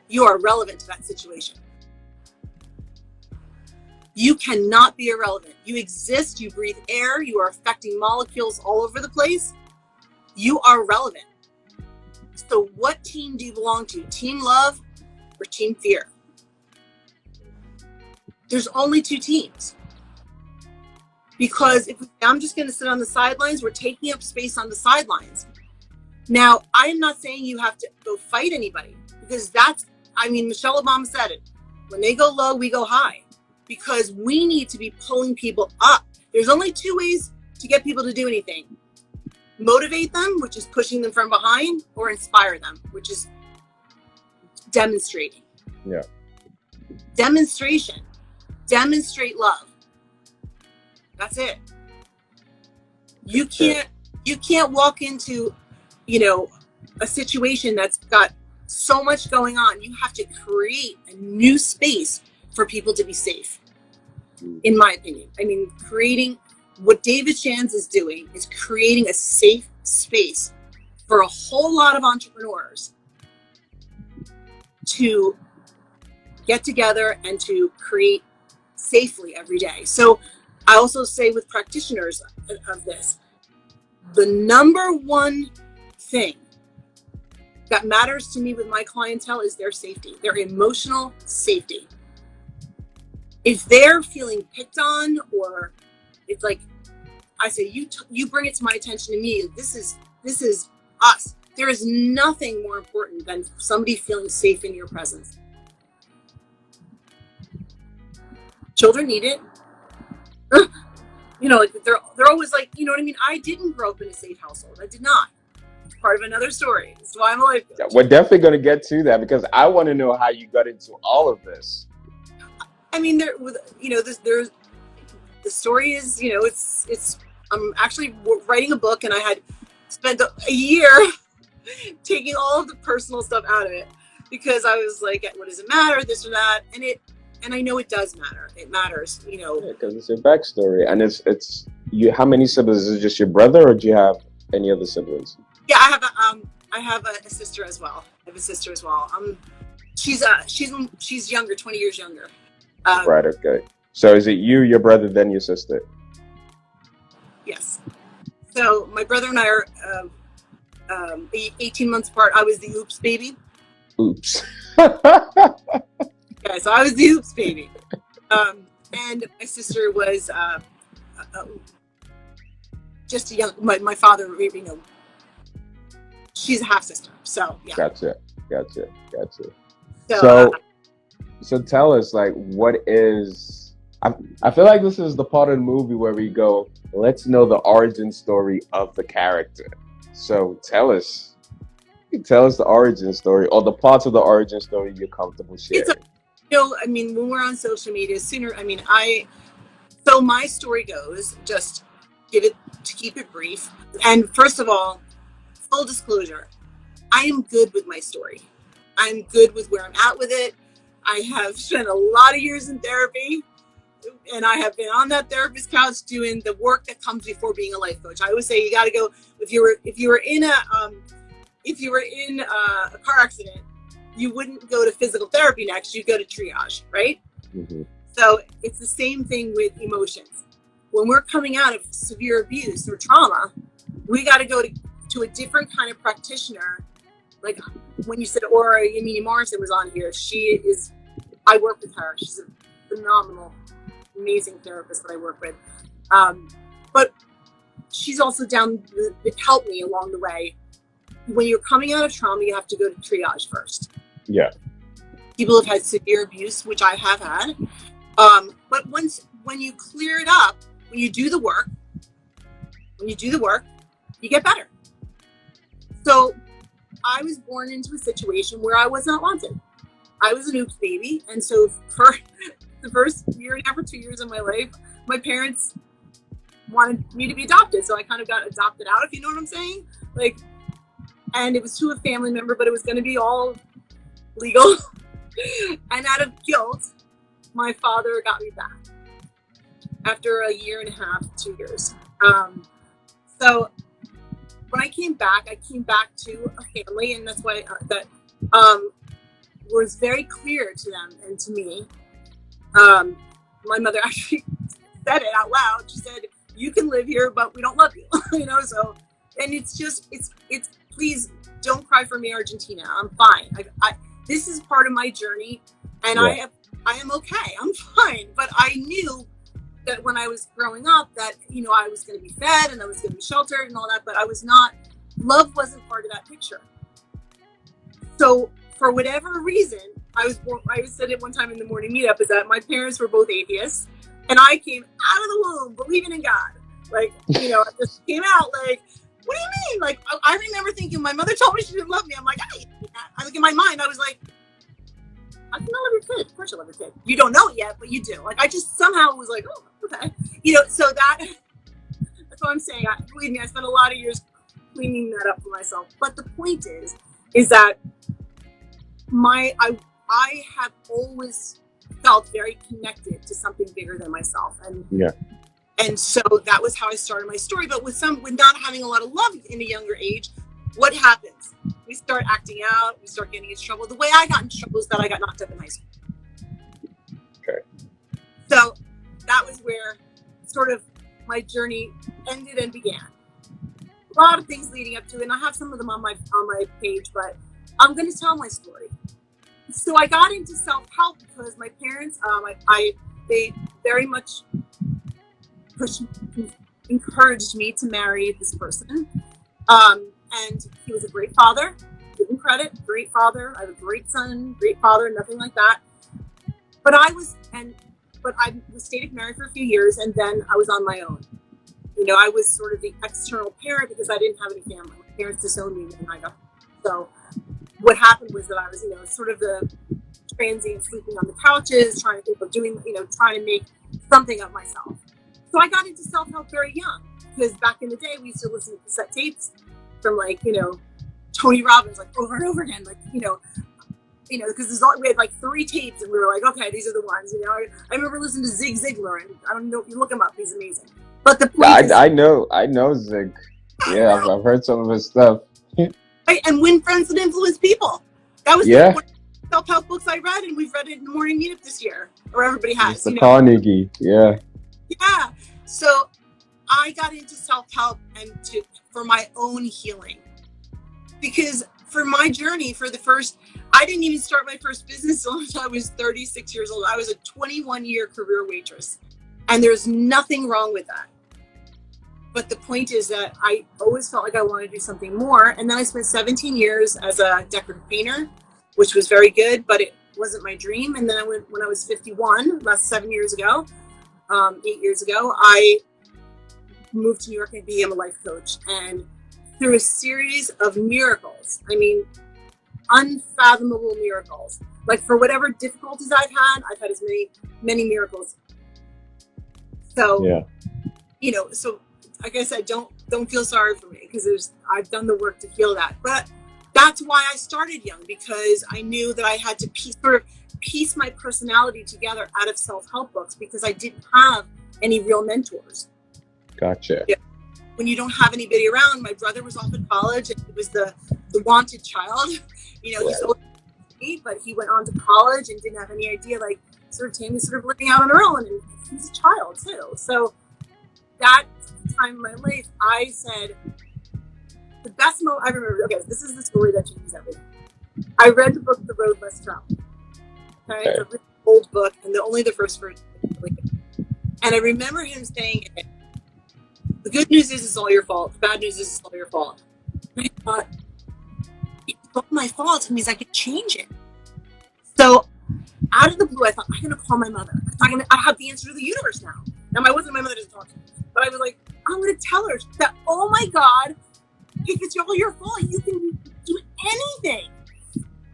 you are relevant to that situation. You cannot be irrelevant. You exist, you breathe air, you are affecting molecules all over the place. You are relevant. So what team do you belong to? Team love or team fear? There's only two teams. Because if I'm just going to sit on the sidelines, we're taking up space on the sidelines. Now, I am not saying you have to go fight anybody, because Michelle Obama said it. When they go low, we go high, because we need to be pulling people up. There's only two ways to get people to do anything. Motivate them, which is pushing them from behind, or inspire them, which is demonstrating. Yeah. Demonstration. Demonstrate love. That's it. You can't walk into, a situation that's got so much going on. You have to create a new space for people to be safe, in my opinion. I mean, creating what David Shands is doing is creating a safe space for a whole lot of entrepreneurs to get together and to create safely every day. So I also say with practitioners of this, the number one thing that matters to me with my clientele is their safety, their emotional safety. If they're feeling picked on, or it's like, I say, you bring it to my attention to me, this is us. There is nothing more important than somebody feeling safe in your presence. Children need it. They're always like, you know what I mean? I didn't grow up in a safe household. I did not. It's part of another story. That's why I'm a life coach. Yeah, we're definitely going to get to that, because I want to know how you got into all of this. I mean, the story is, it's. I'm actually writing a book, and I had spent a year taking all of the personal stuff out of it, because I was like, what does it matter? This or that, and I know it does matter. It matters, Yeah, because it's your backstory, and it's you. How many siblings? Is it just your brother, or do you have any other siblings? Yeah, I have a sister as well. She's younger, 20 years younger. Right. Okay. So is it you, your brother, then your sister? Yes. So my brother and I are 18 months apart. I was the oops baby. Oops. Yeah, so I was the oops baby. And my sister was just a young, my father, you know, she's a half sister. So, yeah. Gotcha. So, So tell us, like, what is, I feel like this is the part of the movie where we go, let's know the origin story of the character. So tell us the origin story, or the parts of the origin story you're comfortable sharing. you know, I mean, when we're on social media, so my story goes, just to keep it brief. And first of all, full disclosure, I am good with my story. I'm good with where I'm at with it. I have spent a lot of years in therapy, and I have been on that therapist couch doing the work that comes before being a life coach. I always say you got to go, if you were in a car accident, you wouldn't go to physical therapy next, you'd go to triage, right? Mm-hmm. So it's the same thing with emotions. When we're coming out of severe abuse or trauma, we got to go to a different kind of practitioner. Like when you said Aura Yamini Morrison was on here, I work with her. She's a phenomenal, amazing therapist that I work with. But she's also helped me along the way. When you're coming out of trauma, you have to go to triage first. Yeah. People have had severe abuse, which I have had. But when you clear it up, when you do the work, you get better. So I was born into a situation where I was not wanted. I was an oops baby. And so for the first year and a half or 2 years of my life, my parents wanted me to be adopted. So I kind of got adopted out, if you know what I'm saying. Like, and it was to a family member, but it was going to be all legal. And out of guilt, my father got me back after a year and a half, 2 years. So when I came back to a family, and that's why that was very clear to them and to me. My mother actually said it out loud. She said, "You can live here, but we don't love you." You know, so, and it's please don't cry for me, Argentina. I'm fine. This is part of my journey, and yeah. I am okay. I'm fine. But I knew that when I was growing up that, you know, I was going to be fed and I was going to be sheltered and all that, but love wasn't part of that picture. So for whatever reason, I said it one time in the morning meetup, is that my parents were both atheists, and I came out of the womb believing in God. Like, you know, I just came out like, what do you mean? Like, I remember thinking, my mother told me she didn't love me. I'm like, I think in my mind, I was like, I can love your kid. Of course you love your kid. You don't know it yet, but you do. Like, I just somehow was like, oh, okay. You know, so that's what I'm saying. Believe me, I spent a lot of years cleaning that up for myself. But the point is that I have always felt very connected to something bigger than myself. And yeah. And so that was how I started my story. But with not having a lot of love in a younger age, what happens? We start acting out. We start getting in trouble. The way I got in trouble is that I got knocked up in high school. Okay. So that was where sort of my journey ended and began. A lot of things leading up to it, and I have some of them on my page, but I'm going to tell my story. So I got into self-help because my parents, they very much encouraged me to marry this person. And he was a great father. Give him credit, great father. I have a great son, great father, nothing like that. But I was stayed married for a few years, and then I was on my own. You know, I was sort of the external parent because I didn't have any family. My parents disowned me when I got. So what happened was that I was, you know, sort of the transient, sleeping on the couches, trying to make something of myself. So I got into self-help very young, because back in the day we used to listen to cassette tapes from, like, you know, Tony Robbins, like, over and over again, like, you know, because we had like 3 tapes, and we were like, okay, these are the ones. You know, I remember listening to Zig Ziglar, and I don't know if you look him up, he's amazing. But the point I know Zig. Yeah, I've heard some of his stuff. Right, and Win Friends and Influence People. That was one of the self-help books I read, and we've read it in the morning meetup this year, or everybody has. Mr. Carnegie, yeah. Yeah. So I got into self-help for my own healing, because for my journey, for the first, I didn't even start my first business until I was 36 years old. I was a 21-year career waitress, and there's nothing wrong with that. But the point is that I always felt like I wanted to do something more. And then I spent 17 years as a decorative painter, which was very good, but it wasn't my dream. And then when I was 51, last 8 years ago, I moved to New York and became a life coach. And through a series of miracles, I mean, unfathomable miracles, like for whatever difficulties I've had as many miracles. So, Yeah. you know, so like I said, don't feel sorry for me, because I've done the work to heal that. But that's why I started young, because I knew that I had to piece my personality together out of self-help books, because I didn't have any real mentors. Gotcha. Yeah. When you don't have anybody around, my brother was off at college and he was the wanted child. You know, he's older than me, but he went on to college and didn't have any idea, like, sort of Tami sort of living out on her own, and he was a child too. So that time in my life, I said, the best moment I remember, okay, this is the story that changes everything. I read the book, The Road Less Traveled. Okay? It's a really old book, and only the first verse. And I remember him saying, the good news is it's all your fault. The bad news is it's all your fault. And I thought, it's not my fault. It means I can change it. So out of the blue, I thought, I'm going to call my mother. I have the answer to the universe now. Now, my mother doesn't talk to me. But I was like, I'm going to tell her that, oh my God, if it's all your fault, you can do anything.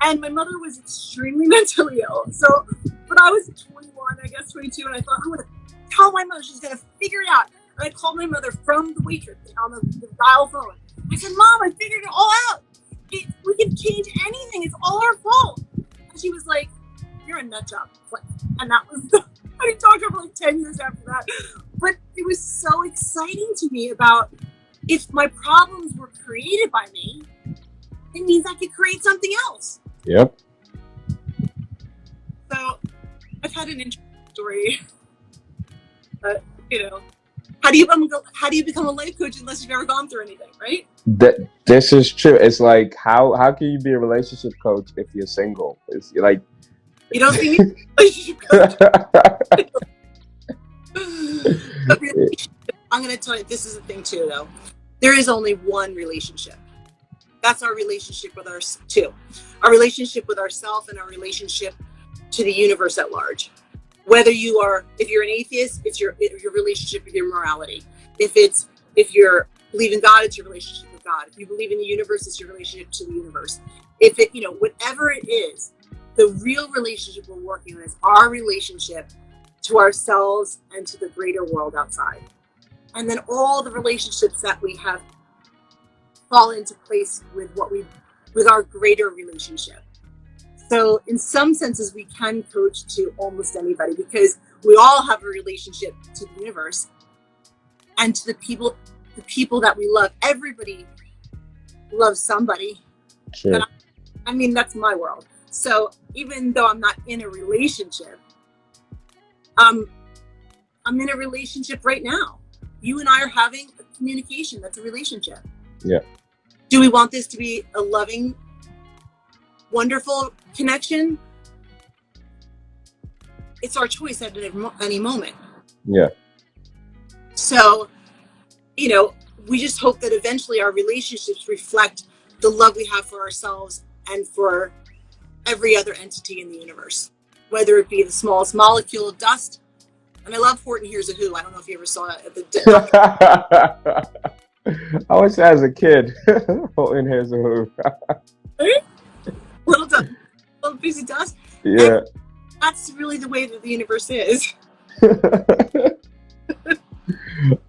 And my mother was extremely mentally ill. So, but I was 21, I guess 22, and I thought, I'm going to tell my mother, she's going to figure it out. And I called my mother from the waitress on the dial phone. I said, Mom, I figured it all out. We can change anything. It's all our fault. And she was like, you're a nut job. And that was, I didn't talk to her for like 10 years after that. But it was so exciting to me about, if my problems were created by me, it means I could create something else. Yep. So I've had an interesting story. But, you know, how do you become a life coach unless you've ever gone through anything, right? This is true. It's like, how can you be a relationship coach if you're single? It's like, you don't see me as a relationship coach. But I'm going to tell you, this is the thing too, though. There is only one relationship. That's our relationship with our relationship with ourselves, and our relationship to the universe at large. Whether if you're an atheist, it's your relationship with your morality. If you believe in God, it's your relationship with God. If you believe in the universe, it's your relationship to the universe. If it, whatever it is, the real relationship we're working on is our relationship to ourselves and to the greater world outside. And then all the relationships that we have fall into place with our greater relationship. So in some senses, we can coach to almost anybody, because we all have a relationship to the universe and to the people that we love. Everybody loves somebody. sure. I mean, that's my world. So even though I'm not in a relationship, I'm in a relationship right now. You and I are having a communication. That's a relationship. Yeah. Do we want this to be a loving, wonderful connection? It's our choice at any moment. Yeah. So, we just hope that eventually our relationships reflect the love we have for ourselves and for every other entity in the universe, whether it be the smallest molecule of dust. And I love Horton Hears a Who. I don't know if you ever saw that at the I wish as a kid. Horton Hears a Who. little piece of dust. Yeah. And that's really the way that the universe is.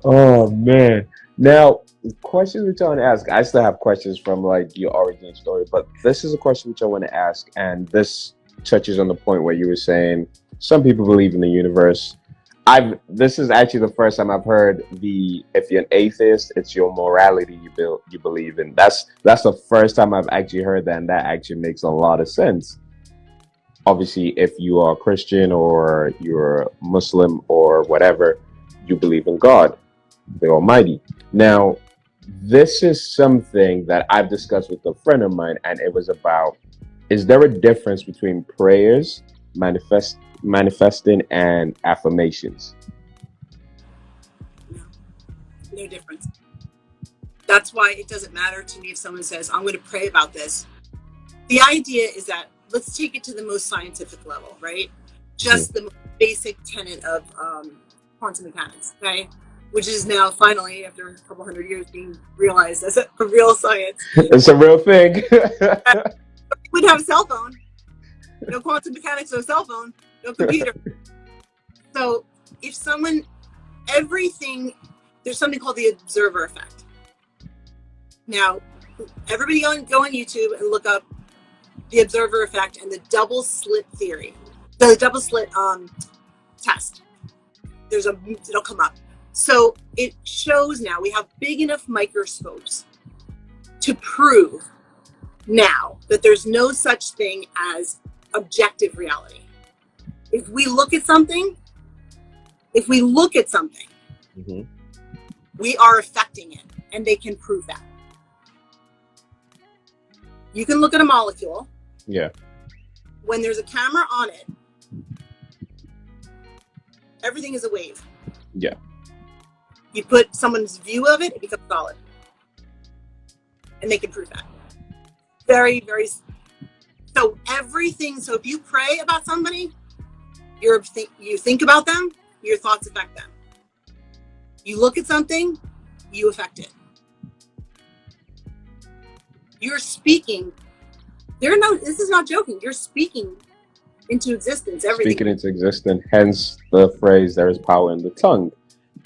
Oh man. Now, questions which I want to ask. I still have questions from like your origin story, but this is a question which I want to ask, and this touches on the point where you were saying some people believe in the universe. This is actually the first time I've heard if you're an atheist, it's your morality you believe in. That's the first time I've actually heard that, and that actually makes a lot of sense. Obviously, if you are Christian or you're Muslim or whatever, you believe in God, the Almighty. Now, this is something that I've discussed with a friend of mine, and it was about is there a difference between prayers, manifesting, and affirmations? No, no difference. That's why it doesn't matter to me if someone says, I'm going to pray about this. The idea is that let's take it to the most scientific level, right? Just the most basic tenet of quantum mechanics, okay? Which is now finally, after a couple hundred years, being realized as a real science. It's a real thing. We would have a cell phone. No quantum mechanics, no cell phone, no computer. So if someone, everything, there's something called the observer effect. Now, everybody go on YouTube and look up the observer effect and the double slit theory, the double slit test. It'll come up. So it shows now we have big enough microscopes to prove now that there's no such thing as objective reality. If we look at something, Mm-hmm. we are affecting it, and they can prove that. You can look at a molecule. Yeah. When there's a camera on it, everything is a wave. Yeah. You put someone's view of it, it becomes solid. And they can prove that. Very, very. So everything, so if you pray about somebody, you think about them, your thoughts affect them. You look at something, you affect it. You're speaking. This is not joking. You're speaking into existence everything. Speaking into existence, hence the phrase, there is power in the tongue.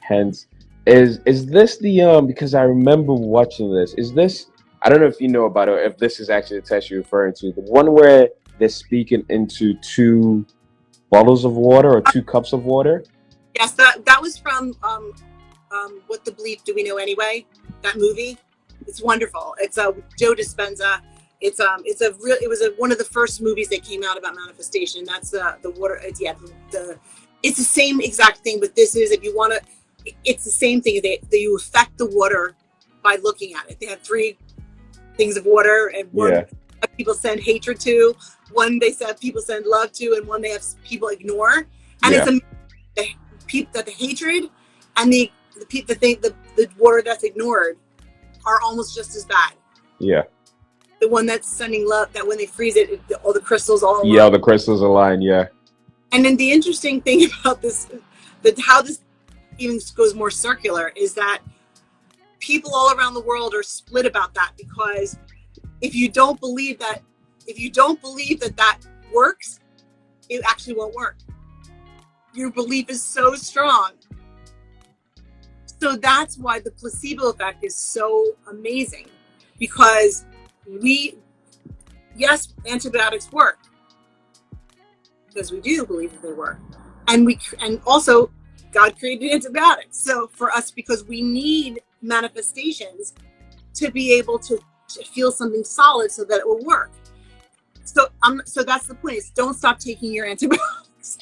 Hence, is this the, because I remember watching this, is this, I don't know if you know about it, if this is actually the test you're referring to, the one where they're speaking into 2 bottles of water or 2 cups of water? Yes, that was from What the Bleep Do We Know Anyway? That movie. It's wonderful. It's Joe Dispenza. It was one of the first movies that came out about manifestation. That's the water. It's the same exact thing, but this is, if you want to, it's the same thing. You affect the water by looking at it. They have 3 things of water, and one people send hatred to, one they said people send love to, and one they have people ignore. And it's that the hatred and the water that's ignored are almost just as bad. Yeah. The one that's sending love, that when they freeze it, all the crystals all align. Yeah, the crystals align, yeah. And then the interesting thing about this, how this even goes more circular, is that people all around the world are split about that, because if you don't believe that that works, it actually won't work. Your belief is so strong. So that's why the placebo effect is so amazing, because yes, antibiotics work, because we do believe that they work, and also God created antibiotics. So for us, because we need manifestations to be able to feel something solid so that it will work. So that's the point, is don't stop taking your antibiotics.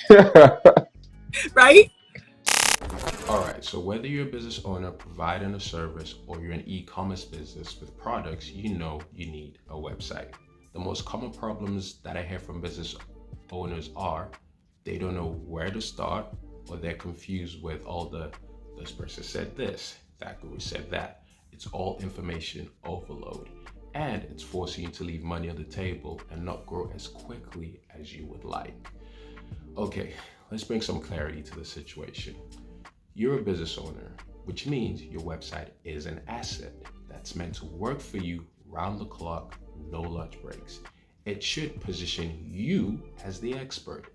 Right? All right, so whether you're a business owner providing a service or you're an e-commerce business with products, you need a website. The most common problems that I hear from business owners are they don't know where to start, or they're confused with all this person said this, that guru said that. It's all information overload, and it's forcing you to leave money on the table and not grow as quickly as you would like. Okay, let's bring some clarity to the situation. You're a business owner, which means your website is an asset that's meant to work for you round the clock, no lunch breaks. It should position you as the expert,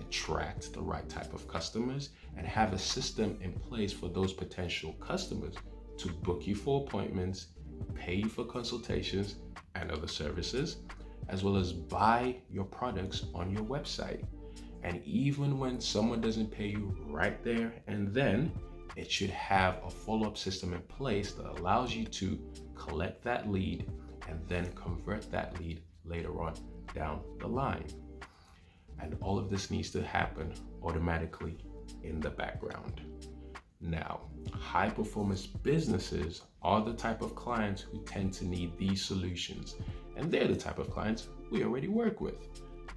attract the right type of customers, and have a system in place for those potential customers to book you for appointments, pay you for consultations and other services, as well as buy your products on your website. And even when someone doesn't pay you right there and then, it should have a follow-up system in place that allows you to collect that lead and then convert that lead later on down the line. And all of this needs to happen automatically in the background. Now, high performance businesses are the type of clients who tend to need these solutions, and they're the type of clients we already work with.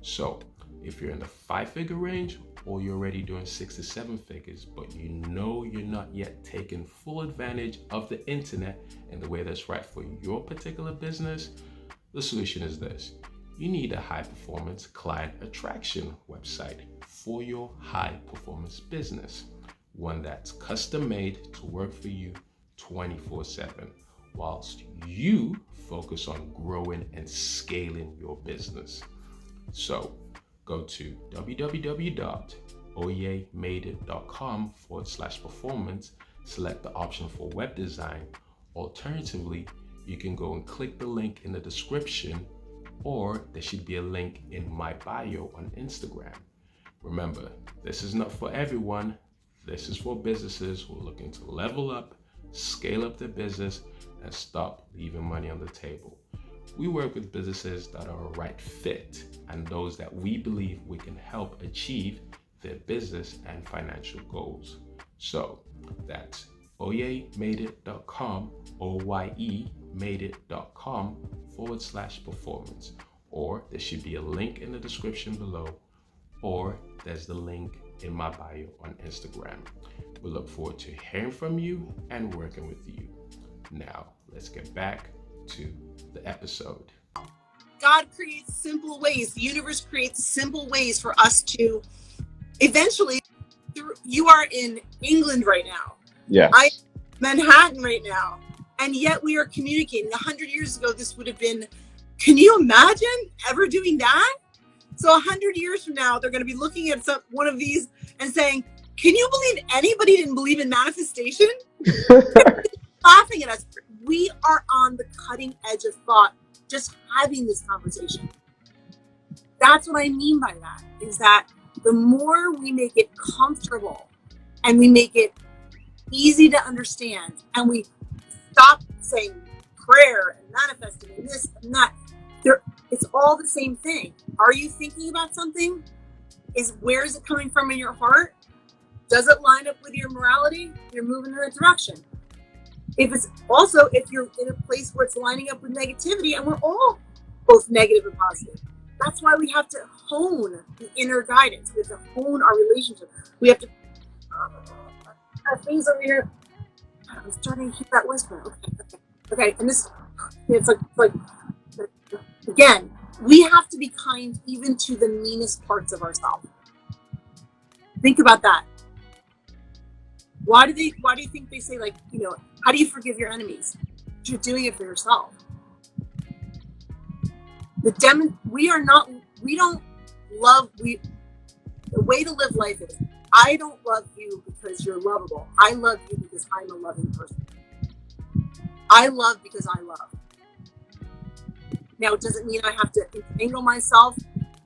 So if you're in the 5-figure range, or you're already doing 6 to 7 figures, but you know you're not yet taking full advantage of the internet in the way that's right for your particular business, the solution is this. You need a high performance client attraction website for your high performance business. One that's custom made to work for you 24/7, whilst you focus on growing and scaling your business. So go to www.oyemadeit.com/performance, select the option for web design. Alternatively, you can go and click the link in the description, or there should be a link in my bio on Instagram. Remember, this is not for everyone. This is for businesses who are looking to level up, scale up their business, and stop leaving money on the table. We work with businesses that are a right fit and those that we believe we can help achieve their business and financial goals. So that's oyemadeit.com, oyemadeit.com/performance, or there should be a link in the description below, or there's the link in my bio on Instagram. We look forward to hearing from you and working with you. Now, let's get back to the episode. God creates simple ways. The universe creates simple ways for us to eventually, you are in England right now. Yes. I'm in Manhattan right now. And yet we are communicating. 100 years ago, this would have been, can you imagine ever doing that? So 100 years from now, they're going to be looking at one of these and saying, can you believe anybody didn't believe in manifestation? Laughing at us. We are on the cutting edge of thought, just having this conversation. That's what I mean by that, is that the more we make it comfortable and we make it easy to understand, and we stop saying prayer and manifesting and this and that, it's all the same thing. Are you thinking about something? Where is it coming from in your heart? Does it line up with your morality? You're moving in that direction. If you're in a place where it's lining up with negativity, and we're all both negative and positive. That's why we have to hone the inner guidance. We have to hone our relationship. We have to, things over here. I'm starting to hear that whisper. Okay. And this, it's like, again, we have to be kind even to the meanest parts of ourselves. Think about that. Why do you think they say, like, how do you forgive your enemies? You're doing it for yourself. The way to live life is, I don't love you because you're lovable. I love you because I'm a loving person. I love because I love. Now, it doesn't mean I have to entangle myself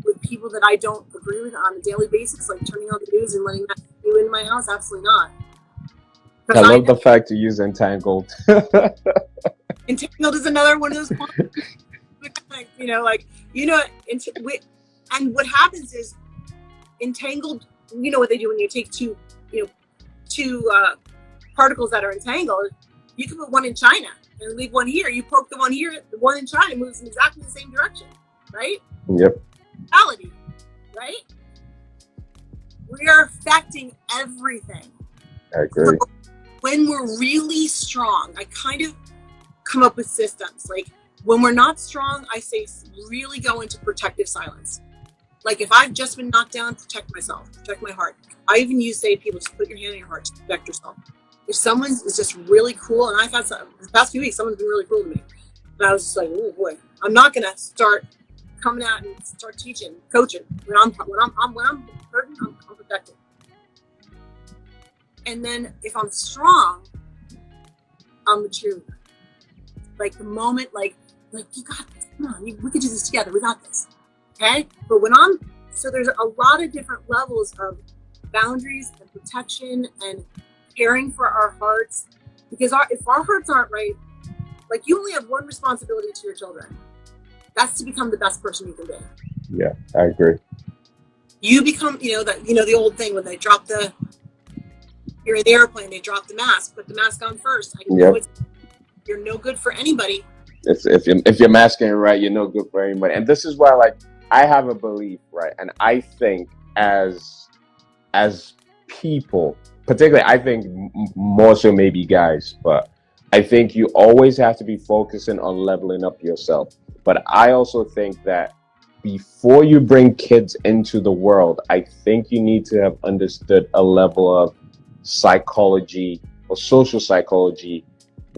with people that I don't agree with on a daily basis, like turning on the news and letting that you in my house. Absolutely not. I love the fact you use entangled. Entangled is another one of those and what happens is entangled, what they do when you take two particles that are entangled, you can put one in China and leave one here. You poke the one here, the one in China moves in exactly the same direction, right? Yep. Reality, right? We are affecting everything. I agree. So when we're really strong, I kind of come up with systems. Like, when we're not strong, I say really go into protective silence. Like, if I've just been knocked down, protect myself, protect my heart. I even say to people, just put your hand on your heart, just protect yourself. If someone is just really cruel, and I've had the past few weeks, someone's been really cruel to me. And I was just like, oh boy, I'm not going to start coming out and start teaching, coaching. When I'm hurting, I'm protected. And then if I'm strong, I'm the cheerleader. Like, the moment, like you got this. Come on, we could do this together. We got this. Okay? But so there's a lot of different levels of boundaries and protection and caring for our hearts. Because if our hearts aren't right, like, you only have one responsibility to your children. That's to become the best person you can be. Yeah, I agree. You become, the old thing when they drop the You're in the airplane, they drop the mask, put the mask on first. I know you're no good for anybody. If you're masking it right, you're no good for anybody. And this is why, like, I have a belief, right? And I think as people, particularly, I think more so maybe guys, but I think you always have to be focusing on leveling up yourself. But I also think that before you bring kids into the world, I think you need to have understood a level of psychology or social psychology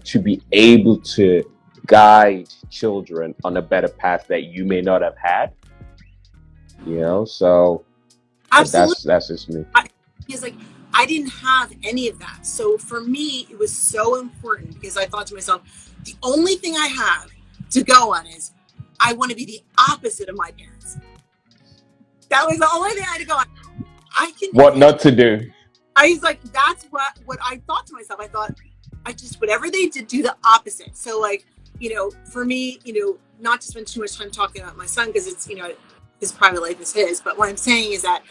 to be able to guide children on a better path that you may not have had. You know, so Absolutely. that's just me. He's like, I didn't have any of that. So for me, it was so important because I thought to myself, the only thing I have to go on is I want to be the opposite of my parents. That was the only thing I had to go on. I can. What not to do. I was like, that's what I thought to myself. I thought, I just, whatever they did, do the opposite. So like, you know, for me, you know, not to spend too much time talking about my son because it's, you know, his private life is his. But what I'm saying is that,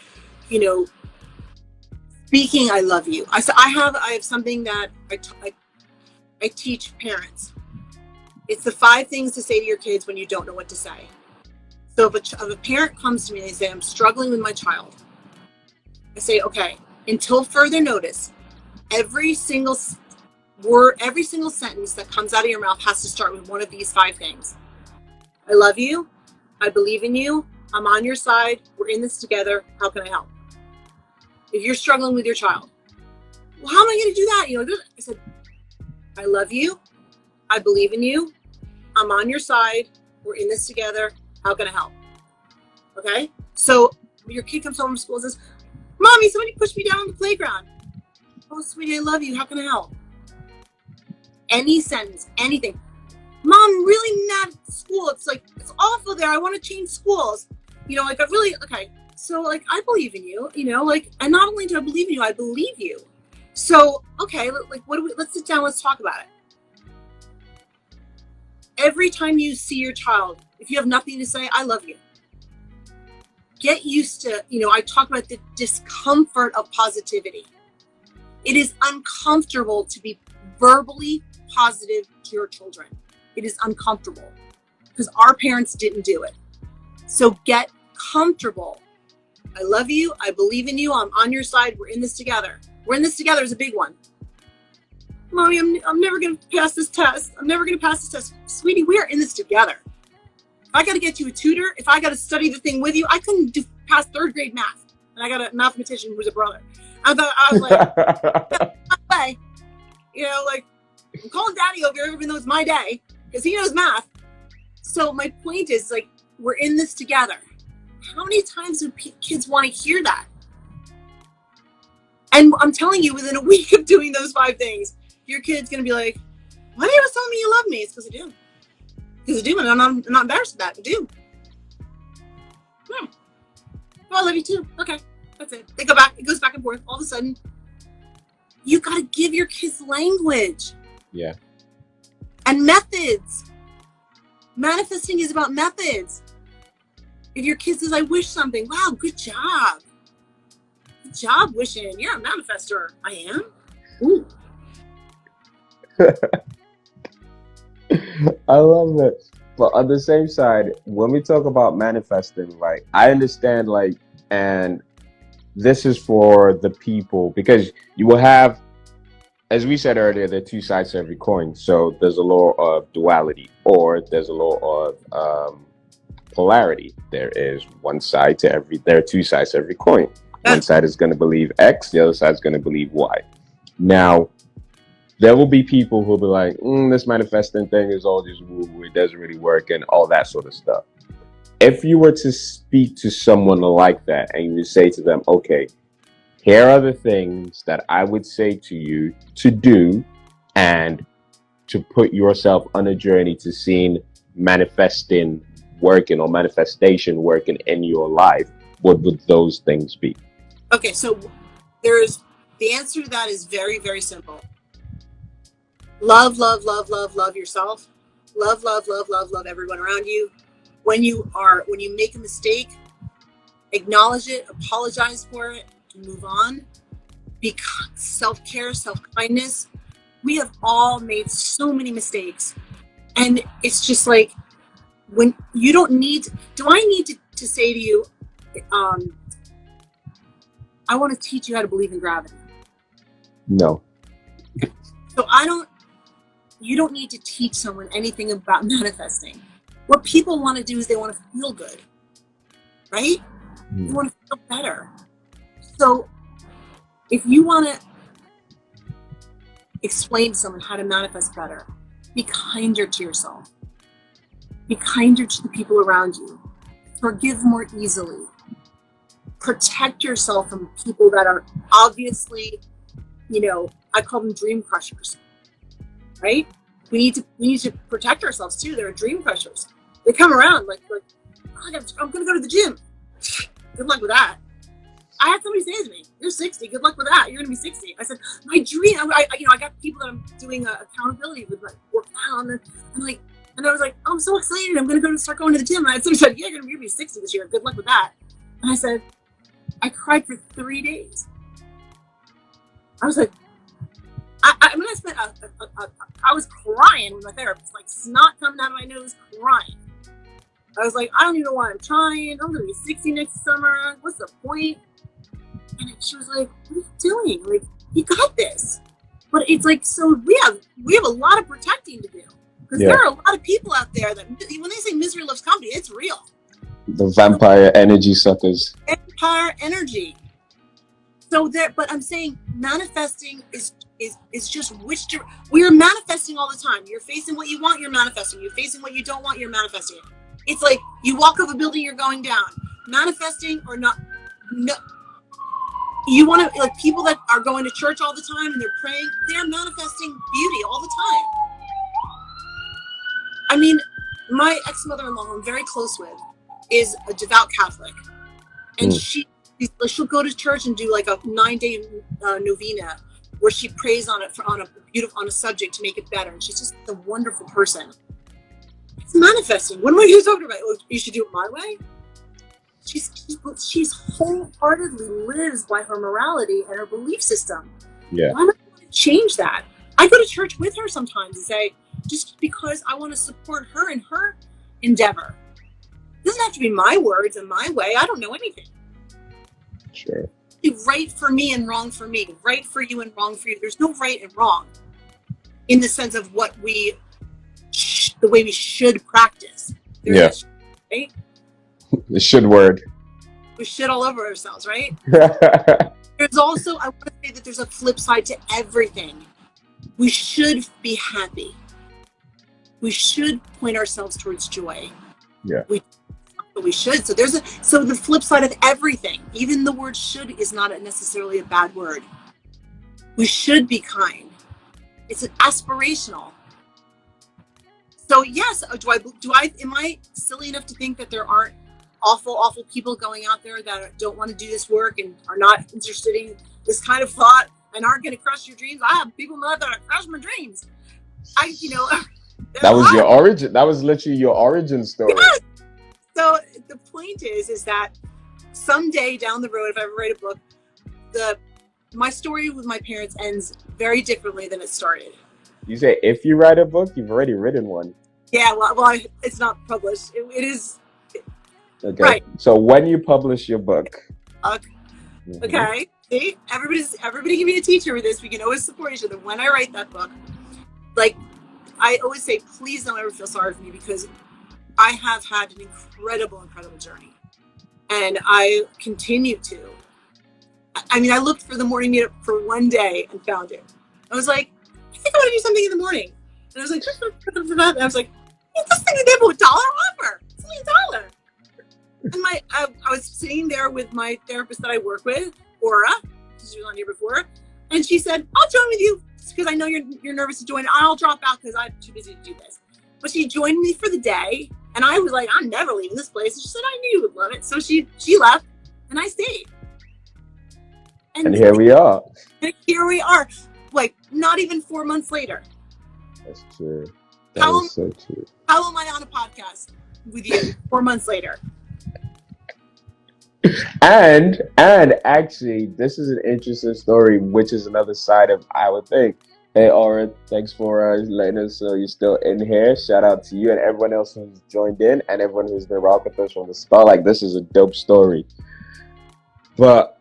you know, speaking, I love you. I have something that I teach parents. It's the 5 things to say to your kids when you don't know what to say. So if a parent comes to me and they say, I'm struggling with my child, I say, okay, until further notice, every single word, every single sentence that comes out of your mouth has to start with one of these 5 things. I love you. I believe in you. I'm on your side. We're in this together. How can I help? If you're struggling with your child, well, how am I going to do that? You know, I said, I love you. I believe in you. I'm on your side. We're in this together. How can I help? Okay. So your kid comes home from school and says, Mommy, somebody pushed me down on the playground. Oh, sweetie, I love you. How can I help? Any sentence, anything. Mom, I'm really mad at school. It's like, it's awful there. I want to change schools. You know, like I really, okay. So like, I believe in you, you know, like, and not only do I believe in you, I believe you. So, okay, like, let's sit down, let's talk about it. Every time you see your child, if you have nothing to say, I love you. Get used to, you know, I talk about the discomfort of positivity. It is uncomfortable to be verbally positive to your children. It is uncomfortable because our parents didn't do it. So get comfortable. I love you. I believe in you. I'm on your side. We're in this together. We're in this together is a big one. Mommy, I'm never going to pass this test. I'm never going to pass this test. Sweetie, we are in this together. If I got to get you a tutor, if I got to study the thing with you, I couldn't pass 3rd grade math. And I got a mathematician who's a brother. I was like, no way. You know, like, I'm calling Daddy over here, even though it's my day, because he knows math. So my point is, like, we're in this together. How many times do kids want to hear that? And I'm telling you, within a week of doing those 5 things, your kid's going to be like, why are you always telling me you love me? It's because I do. Because I do, and I'm not embarrassed of that. I do. Oh, I love you too. Okay, that's it. They go back. It goes back and forth. All of a sudden, you got to give your kids language. Yeah. And methods. Manifesting is about methods. If your kid says, I wish something, wow, good job. Good job wishing. You're a manifestor. I am. Ooh. I love it. But on the same side, when we talk about manifesting, like, I understand, like, and this is for the people, because you will have, as we said earlier, there are 2 sides to every coin. So there's a law of duality, or there's a law of polarity. There is there are 2 sides to every coin. One side is going to believe X, the other side is going to believe Y. Now, there will be people who'll be like, this manifesting thing is all just woo-woo, it doesn't really work, and all that sort of stuff. If you were to speak to someone like that and you say to them, okay, here are the things that I would say to you to do and to put yourself on a journey to seeing manifesting working or manifestation working in your life, what would those things be? Okay, so the answer to that is very, very simple. Love, love, love, love, love yourself. Love, love, love, love, love everyone around you. When you make a mistake, acknowledge it, apologize for it, and move on. self-care, self-kindness. We have all made so many mistakes. And it's just like, when you don't need, do I need to say to you, I want to teach you how to believe in gravity? No. So you don't need to teach someone anything about manifesting. What people want to do is they want to feel good, right? They want to feel better. So if you want to explain to someone how to manifest better, be kinder to yourself. Be kinder to the people around you. Forgive more easily. Protect yourself from people that are obviously, I call them dream crushers, right? We need to protect ourselves too. They're dream crushers. They come around like I'm going to go to the gym. Good luck with that. I had somebody say to me, "You're 60. Good luck with that. You're going to be 60." I said, "My dream." I got people that I'm doing accountability with, like working out, and I was like, "I'm so excited. I'm going to start going to the gym." And I had somebody said, "Yeah, you're going to be 60 this year. Good luck with that." And I said, I cried for 3 days. I was like, I was crying with my therapist, like snot coming out of my nose, crying. I was like, I don't even know why I'm trying. I'm going to be 60 next summer. What's the point? And she was like, "What are you doing? Like, you got this." But it's like, so we have a lot of protecting to do, because there are a lot of people out there that, when they say misery loves company, it's real. The vampire energy suckers. Empire energy. So but I'm saying manifesting is just we're manifesting all the time. You're facing what you want, you're manifesting. You're facing what you don't want, you're manifesting. It's like you walk up a building, you're going down. Manifesting or not, no. You want to, like, people that are going to church all the time and they're praying, they're manifesting beauty all the time. I mean, my ex-mother-in-law, who I'm very close with, is a devout Catholic, and she'll go to church and do like a 9-day novena where she prays on a subject to make it better. And she's just a wonderful person. It's manifesting. What am I talking about? Well, you should do it my way. She's wholeheartedly lives by her morality and her belief system. Yeah. Why not change that? I go to church with her sometimes and say, just because I want to support her in her endeavor. It doesn't have to be my words and my way. I don't know anything. Sure. Right for me and wrong for me. Right for you and wrong for you. There's no right and wrong in the sense of what the way we should practice. There's right? The should word. We shit all over ourselves, right? There's also, I want to say that there's a flip side to everything. We should be happy. We should point ourselves towards joy. Yeah. We should. So the flip side of everything, even the word should is not necessarily a bad word. We should be kind. It's aspirational. So yes, am I silly enough to think that there aren't awful people going out there that don't want to do this work and are not interested in this kind of thought and aren't going to crush your dreams? I have people that are crush my dreams. That was your origin. That was literally your origin story. Yes. So the point is that someday down the road, if I ever write a book, my story with my parents ends very differently than it started. You say if you write a book, you've already written one. Yeah, well, it's not published. It is. Okay. Right. So when you publish your book. Okay. See, everybody can be a teacher with this. We can always support each other. When I write that book, like I always say, please don't ever feel sorry for me, because I have had an incredible journey, and I continue to. I mean, I looked for the morning meetup for one day and found it. I was like, I think I want to do something in the morning. And I was like, and I was like, this thing is able $1 offer. It's only $1. And I was sitting there with my therapist that I work with, Aura, she was on here before, and she said, I'll join with you because I know you're nervous to join. I'll drop out because I'm too busy to do this. But she joined me for the day, and I was like, I'm never leaving this place. And she said, I knew you would love it. So she left, and I stayed. And here we are. And here we are, like not even 4 months later. That's true. That is so true. How am I on a podcast with you 4 months later? And actually, this is an interesting story, which is another side of I would think. Hey, Aura, thanks for letting us know you're still in here. Shout out to you and everyone else who's joined in and everyone who's been rocking with us from the start. Like, this is a dope story. But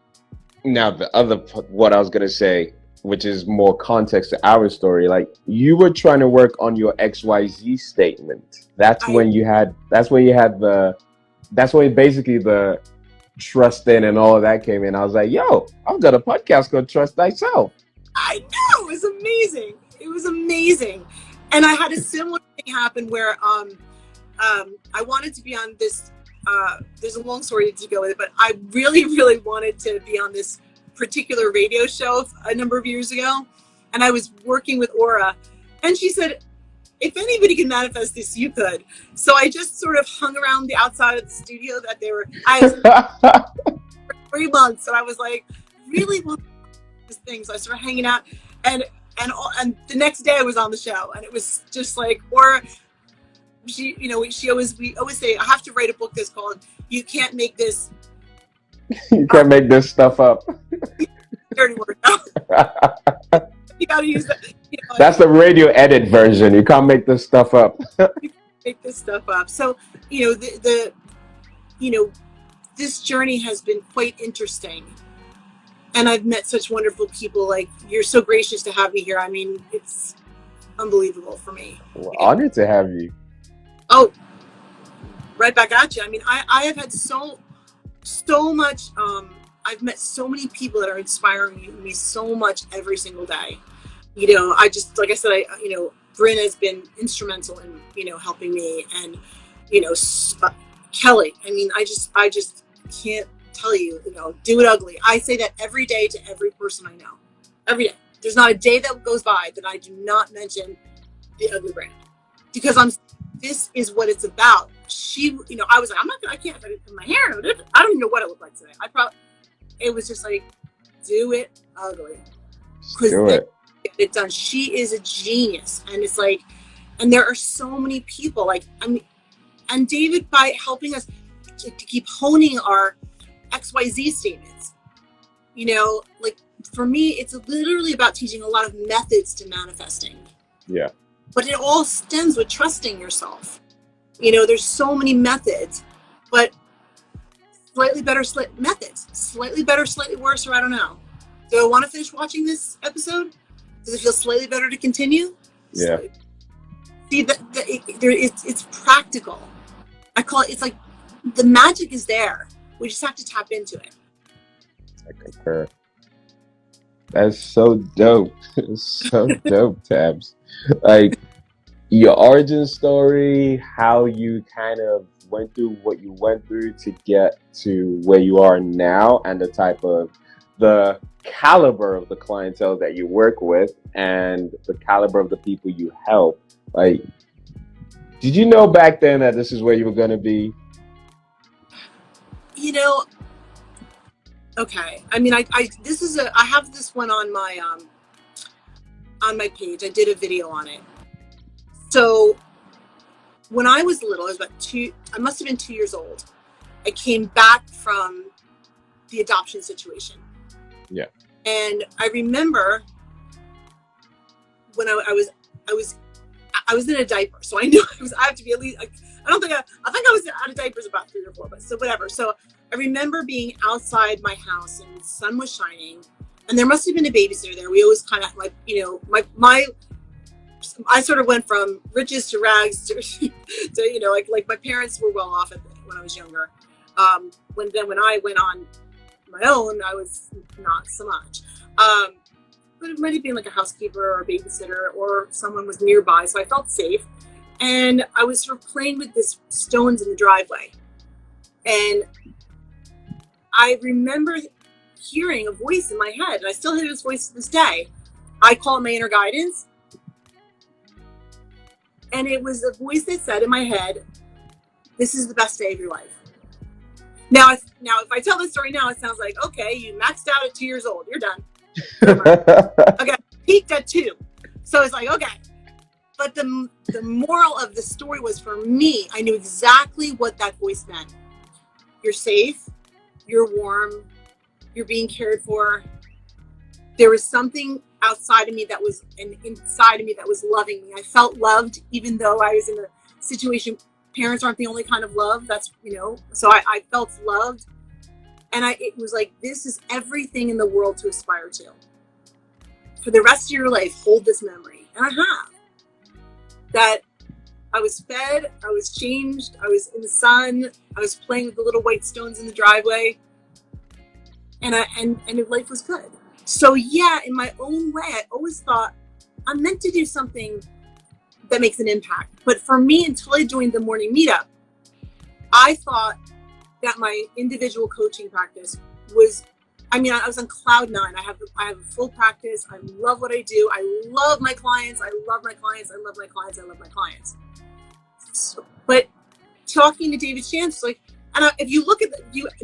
now the other, what I was gonna say, which is more context to our story, like you were trying to work on your XYZ statement. That's when you had. That's when you had the. That's when basically the trust in and all of that came in. I was like, yo, I've got a podcast called Trust Thyself. I know, it was amazing. It was amazing. And I had a similar thing happen where I wanted to be on this, there's a long story to go with it, but I really, really wanted to be on this particular radio show a number of years ago. And I was working with Aura, and she said, if anybody can manifest this, you could. So I just sort of hung around the outside of the studio that they were, I was for 3 months, and I was like, really want this thing. So I started hanging out, and the next day I was on the show, and it was just like, or she, you know, we always say, I have to write a book that's called "You Can't Make This." You can't make this stuff up. Dirty word. You got to use that. You know, that's the radio edit version. You can't make this stuff up. You can't make this stuff up. So you know this journey has been quite interesting. And I've met such wonderful people. Like, you're so gracious to have me here. I mean, it's unbelievable for me. Well, honored to have you. Oh, right back at you. I mean, I have had so much, I've met so many people that are inspiring me so much every single day. You know, I just, like I said, Bryn has been instrumental in, helping me, and, Kelly. I mean, I just can't tell you, do it ugly. I say that every day to every person I know. Every day. There's not a day that goes by that I do not mention the ugly brand, because this is what it's about. She, I was like, I can't put my hair. I don't even know what it looked like today. It was just like, do it ugly. Do it. Get it done. She is a genius. And it's like, and there are so many people, like, I mean, and David, by helping us to keep honing our XYZ statements, like, for me, it's literally about teaching a lot of methods to manifesting. Yeah. But it all stems with trusting yourself. There's so many methods, but slightly better methods, slightly better, slightly worse, or I don't know. Do I want to finish watching this episode? Does it feel slightly better to continue? Yeah. See, it's practical. I call it, it's like the magic is there. We just have to tap into it. I concur. That's so dope. It's so dope, Tabs. Like, your origin story, how you kind of went through what you went through to get to where you are now, and the caliber of the clientele that you work with, and the caliber of the people you help. Like, did you know back then that this is where you were going to be? Okay. I mean, I have this one on my page. I did a video on it. So when I was little, I was I must have been 2 years old. I came back from the adoption situation. Yeah. And I remember when I was in a diaper, so I knew I have to be at least, I think I was out of diapers about 3 or 4, but so whatever. So I remember being outside my house and the sun was shining, and there must have been a babysitter there. We always kind of, like, I sort of went from riches to rags to like my parents were well off when I was younger. When I went on my own, I was not so much. But it might have been like a housekeeper or a babysitter, or someone was nearby, so I felt safe. And I was sort of playing with these stones in the driveway. And I remember hearing a voice in my head, and I still hear this voice to this day. I call it my inner guidance. And it was a voice that said in my head, this is the best day of your life. Now, if I tell this story now, it sounds like, okay, you maxed out at 2 years old. You're done. Okay, peaked at 2. So it's like, okay. But the moral of the story was, for me, I knew exactly what that voice meant. You're safe. you're warm, you're being cared for. There was something outside of me that was, and inside of me that was loving me. I felt loved, even though I was in a situation. Parents aren't the only kind of love. That's, so I felt loved. And it was like, this is everything in the world to aspire to. For the rest of your life, hold this memory. And I have. That I was fed, I was changed, I was in the sun, I was playing with the little white stones in the driveway. And life was good. So yeah, in my own way, I always thought I'm meant to do something that makes an impact. But for me, until I joined the morning meetup, I thought that my individual coaching practice was, I was on cloud nine. I have a full practice. I love what I do. I love my clients. I love my clients. I love my clients. I love my clients. So, but talking to David Chance, if you look at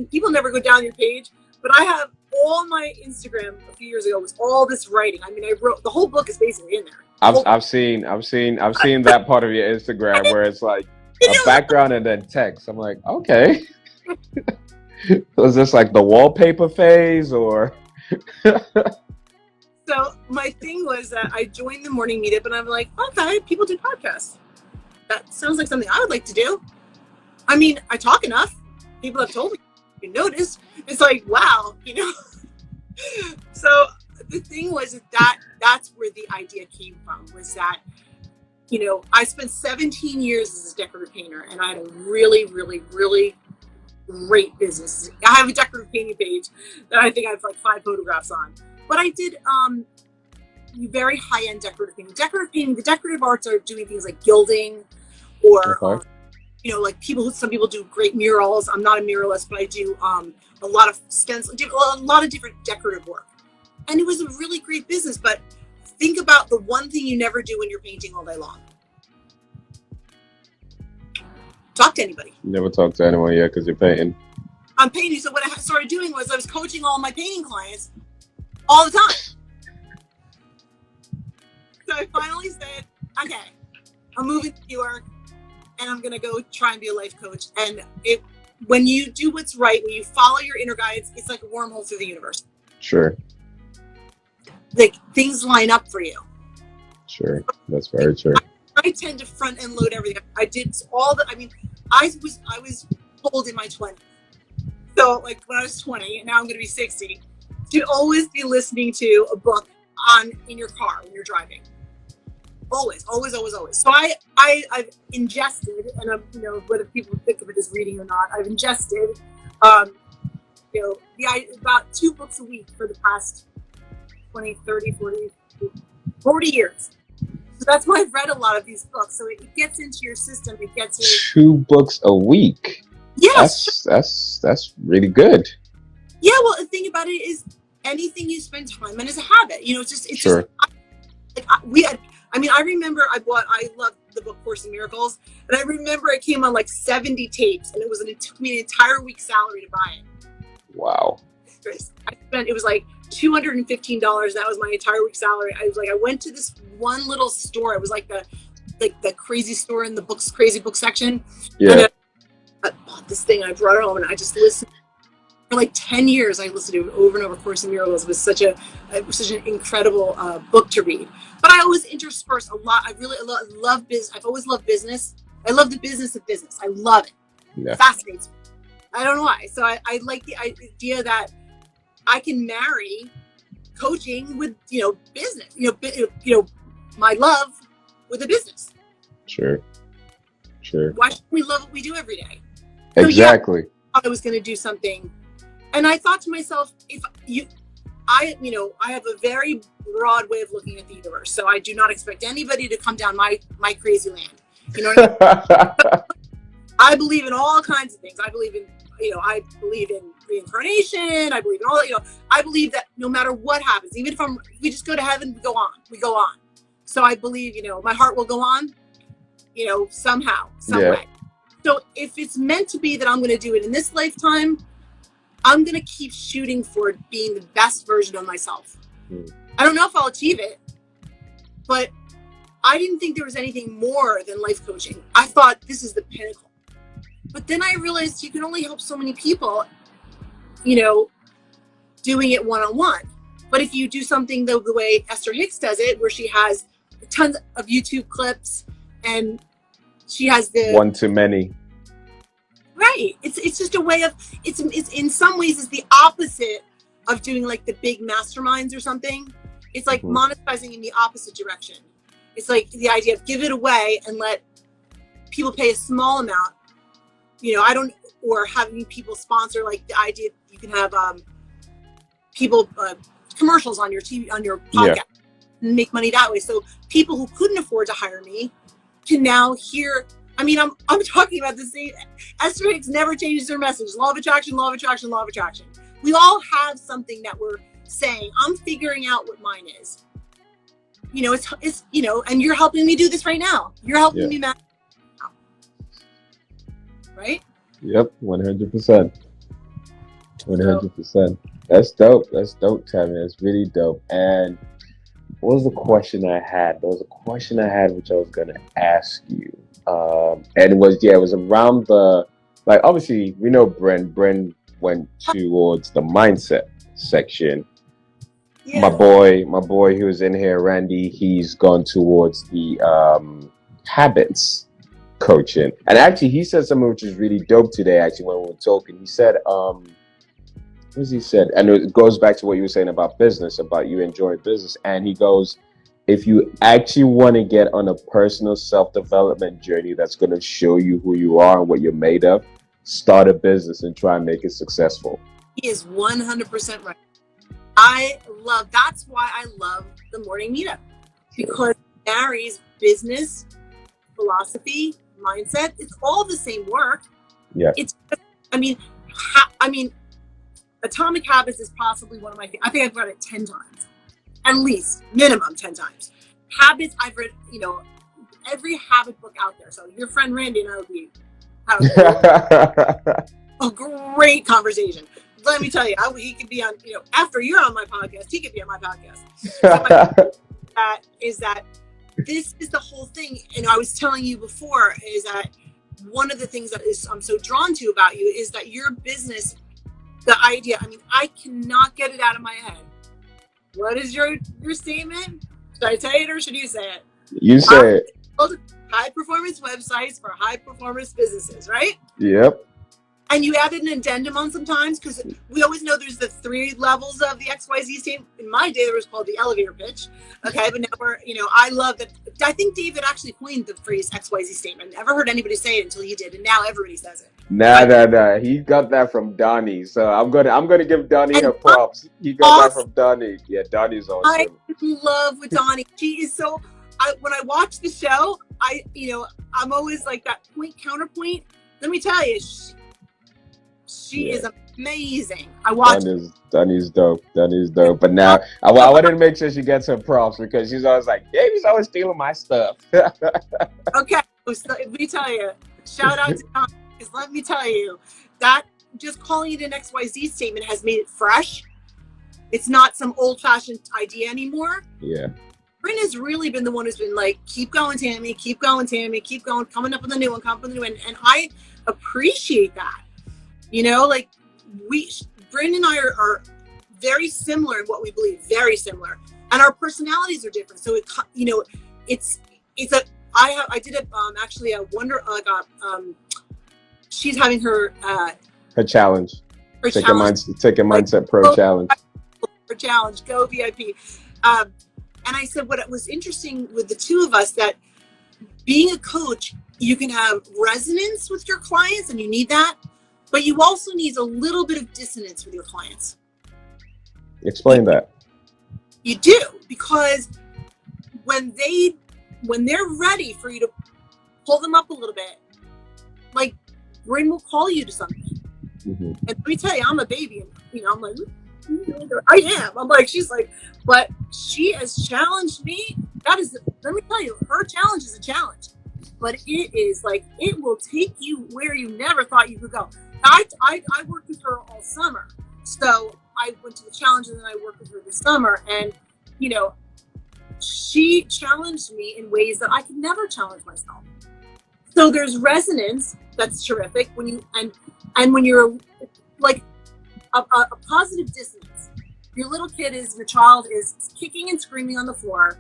people never go down your page, but I have all my Instagram a few years ago was all this writing. I wrote, the whole book is basically in there. I've seen that part of your Instagram where it's like a background and then text. I'm like, okay. Was this like the wallpaper phase or? So my thing was that I joined the morning meetup and I'm like, okay, people do podcasts. That sounds like something I would like to do. I talk enough. People have told me, you notice. It's like, wow, So the thing was that's where the idea came from, was that, I spent 17 years as a decorative painter, and I had a really, really, really great business. I have a decorative painting page that I think I have like 5 photographs on. But I did very high-end decorative painting. Decorative painting, the decorative arts are doing things like gilding, or Okay. like some people do great murals. I'm not a muralist, but I do a lot of stencil, a lot of different decorative work. And it was a really great business. But think about the one thing you never do when you're painting all day long. Talk to anybody. Never talk to anyone yet because you're painting. I'm painting. So what I started doing was I was coaching all my painting clients all the time. So I finally said, okay, I'm moving to New York and I'm going to go try and be a life coach. And when you do what's right, when you follow your inner guides, it's like a wormhole through the universe. Sure. Like things line up for you. Sure. That's very true. I tend to front and load everything. I did all the, I was told in my 20s. So like when I was 20 and now I'm going to be 60, to always be listening to a book in your car when you're driving. Always, always, always, always. So I've ingested, and whether people think of it as reading or not, I've ingested, about 2 books a week for the past 20, 30, 40 years. So that's why I've read a lot of these books. So it gets into your system. It gets in. 2 books a week. Yes. That's really good. Yeah. Well, the thing about it is anything you spend time on is a habit. It's Sure. I remember I loved the book Course in Miracles, and I remember it came on like 70 tapes, and it took me an entire week's salary to buy it. Wow. It was like $215. That was my entire week's salary. I went to this one little store. It was like the crazy store in the crazy book section. Yeah. And I bought this thing. I brought it home, and I just listened. For like 10 years, I listened to it over and over. Course in Miracles was such an incredible book to read. But I always intersperse a lot. I really love business. I've always loved business. I love the business of business. I love it. Yeah. It fascinates me. I don't know why. So I like the idea that I can marry coaching with business. My love with a business. Sure. Why shouldn't we love what we do every day? Exactly. So, yeah, I thought I was going to do something. And I thought to myself, I have a very broad way of looking at the universe. So I do not expect anybody to come down my crazy land. You know what I mean? I believe in all kinds of things. I believe in reincarnation. I believe in all, I believe that no matter what happens, even if we just go to heaven, we go on. So I believe, my heart will go on, somehow, some way. So if it's meant to be that I'm going to do it in this lifetime, I'm going to keep shooting for being the best version of myself. I don't know if I'll achieve it, but I didn't think there was anything more than life coaching. I thought this is the pinnacle. But then I realized you can only help so many people. doing it one-on-one. But if you do something the way Esther Hicks does it, where she has tons of YouTube clips and she has the one-to-many. Right. It's just a way of, it's in some ways it's the opposite of doing like the big masterminds or something. It's like monetizing in the opposite direction. It's like the idea of give it away and let people pay a small amount, or having people sponsor, like the idea you can have people commercials on your TV, on your podcast, and make money that way. So people who couldn't afford to hire me can now hear. I mean, I'm talking about the same. Esther Hicks never changes her message. Law of attraction, law of attraction, law of attraction. We all have something that we're saying. I'm figuring out what mine is. It's and you're helping me do this right now. You're helping me now. Right? Yep, 100%. 100%. That's dope. That's dope, Tami. That's really dope. And what was the question I had? There was a question I had which I was gonna ask you. And it was around the, like, obviously we know Bren went towards the mindset section. Yeah. My boy who was in here, Randy, he's gone towards the habits coaching. And actually he said something which is really dope today, actually, when we were talking. He said, what was he said? And it goes back to what you were saying about business, about you enjoying business. And he goes, if you actually want to get on a personal self-development journey that's going to show you who you are and what you're made of, start a business and try and make it successful. He is 100% right. That's why I love the morning meetup, because it marries business, philosophy, mindset. It's all the same work. Yeah. Atomic Habits is possibly one of my, I think I've read it 10 times. At least, minimum 10 times. Habits, I've read, every habit book out there. So your friend Randy and I would be having a great conversation. Let me tell you, he could be on, after you're on my podcast, he could be on my podcast. That this is the whole thing. And I was telling you before, is that one of the things that I'm so drawn to about you is that your business, the idea, I cannot get it out of my head. What is your statement? Should I say it or should you say it? You say it. High performance websites for high performance businesses, right? Yep. And you added an addendum on sometimes, because we always know there's the 3 levels of the XYZ statement. In my day, there was called the elevator pitch. Okay, but now we're, I love that. I think David actually coined the phrase XYZ statement. Never heard anybody say it until he did, and now everybody says it. Nah. He got that from Donnie. So I'm gonna give Donnie her props. He got that from Donnie. Yeah, Donnie's awesome. I love with Donnie. She is so. When I watch the show, I'm always like that counterpoint. Let me tell you, she is amazing. I watch. Donnie's dope. But now I wanted to make sure she gets her props, because she's always like, David's always stealing my stuff. Okay, so let me tell you, shout out to Tami, because let me tell you that just calling it an XYZ statement has made it fresh. It's not some old-fashioned idea anymore. Yeah. Bryn has really been the one who's been like, keep going, Tami, keep going, coming up with a new one, and I appreciate that. Bryn and I are very similar in what we believe, very similar, and our personalities are different. So I did actually a she's having her challenge. Take a mindset pro challenge. Her challenge, go VIP. And I said, what was interesting with the two of us, that being a coach, you can have resonance with your clients, and you need that, but you also need a little bit of dissonance with your clients. Explain that. You do, because when they're ready for you to pull them up a little bit, like Bryn will call you to something. Mm-hmm. And let me tell you, I'm a baby, and I'm like, I am. I'm like, she's like, but she has challenged me. Let me tell you, her challenge is a challenge, but it is like, it will take you where you never thought you could go. I worked with her all summer. So I went to the challenge, and then I worked with her this summer, and she challenged me in ways that I could never challenge myself. So there's resonance that's terrific when you, and when you're like, a positive dissonance. Your child is kicking and screaming on the floor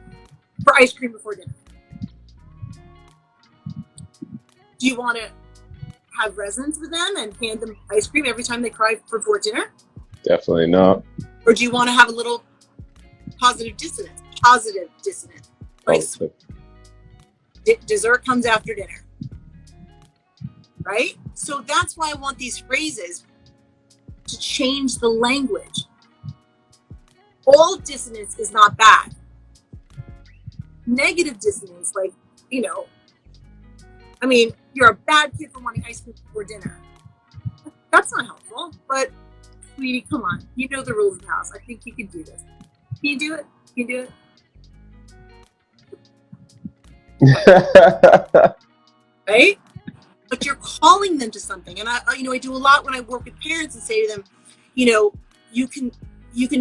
for ice cream before dinner. Do you want to have resonance with them and hand them ice cream every time they cry before dinner? Definitely not. Or do you want to have a little positive dissonance? Like dessert comes after dinner. Right? So that's why I want these phrases to change the language. All dissonance is not bad. Negative dissonance, like, you're a bad kid for wanting ice cream before dinner. That's not helpful. But, sweetie, come on. You know the rules of the house. I think you can do this. Can you do it? Can you do it? Right? But you're calling them to something. And I do a lot when I work with parents and say to them, you can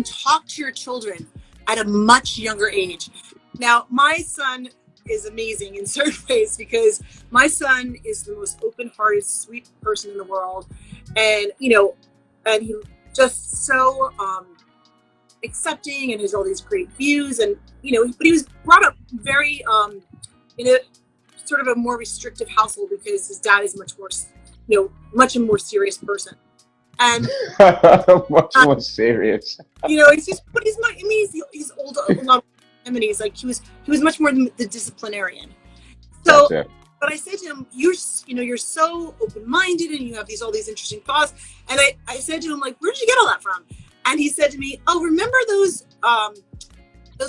talk to your children at a much younger age. Now, my son is amazing in certain ways because my son is the most open-hearted, sweet person in the world. And, and he just so accepting and has all these great views. And, but he was brought up very, in a sort of a more restrictive household because his dad is much a more serious person. And much more serious. He's older. A lot of he's like he was much more the disciplinarian. So, gotcha. But I said to him, you're so open-minded and you have all these interesting thoughts. And I said to him, like, where did you get all that from? And he said to me, oh, remember those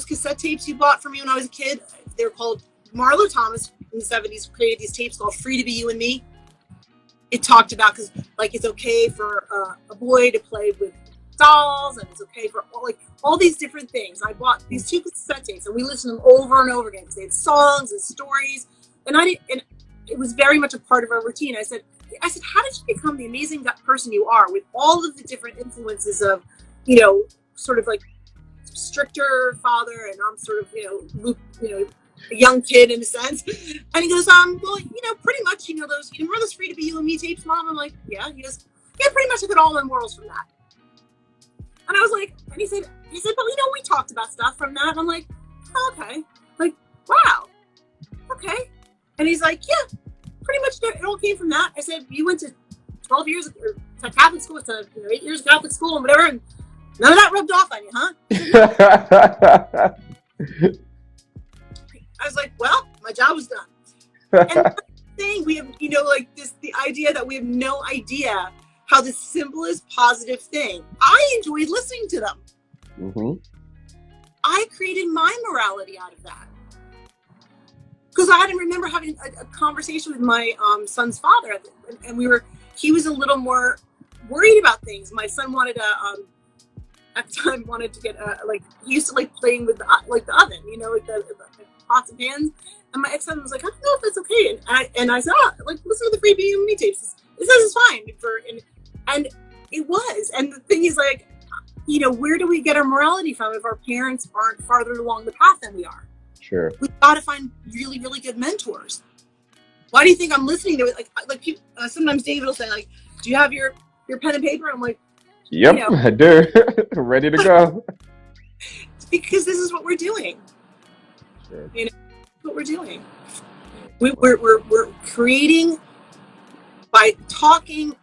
cassette tapes you bought for me when I was a kid? They were called Marlo Thomas in the 70s created these tapes called Free to Be You and Me. It talked about because it's okay for a boy to play with dolls and it's okay for all these different things. I bought these 2 cassette tapes and we listened to them over and over again because they had songs and stories. And it was very much a part of our routine. I said, how did you become the amazing person you are with all of the different influences of, sort of like stricter father and I'm sort of, a young kid in a sense. And he goes, well, pretty much, those, remember those Free to Be You and Me tapes, Mom? I'm like, yeah. He goes, yeah, pretty much I got all the morals from that. And I was like, and he said, but we talked about stuff from that. And I'm like, oh, okay. Like, wow. Okay. And he's like, yeah, pretty much it all came from that. I said, you went to 12 years to Catholic school, to 8 years of Catholic school and whatever, and none of that rubbed off on you, huh? I was like, well, my job was done. And the thing we have, the idea that we have no idea how the simplest positive thing. I enjoyed listening to them. Mm-hmm. I created my morality out of that. Because I didn't remember having a conversation with my son's father, and he was a little more worried about things. My son wanted at the time to get he used to like playing with the oven, the pots and pans. And my ex-husband was like, I don't know if that's okay. And I said, listen to the Free Be Me tapes. It says it's fine and it was. And the thing is, where do we get our morality from if our parents aren't farther along the path than we are? Sure. We've got to find really, really good mentors. Why do you think I'm listening to it? People, sometimes David will say, do you have your pen and paper? I'm like, yep, I do. Ready to go. Because this is what we're doing. Sure. What we're doing. We're creating by talking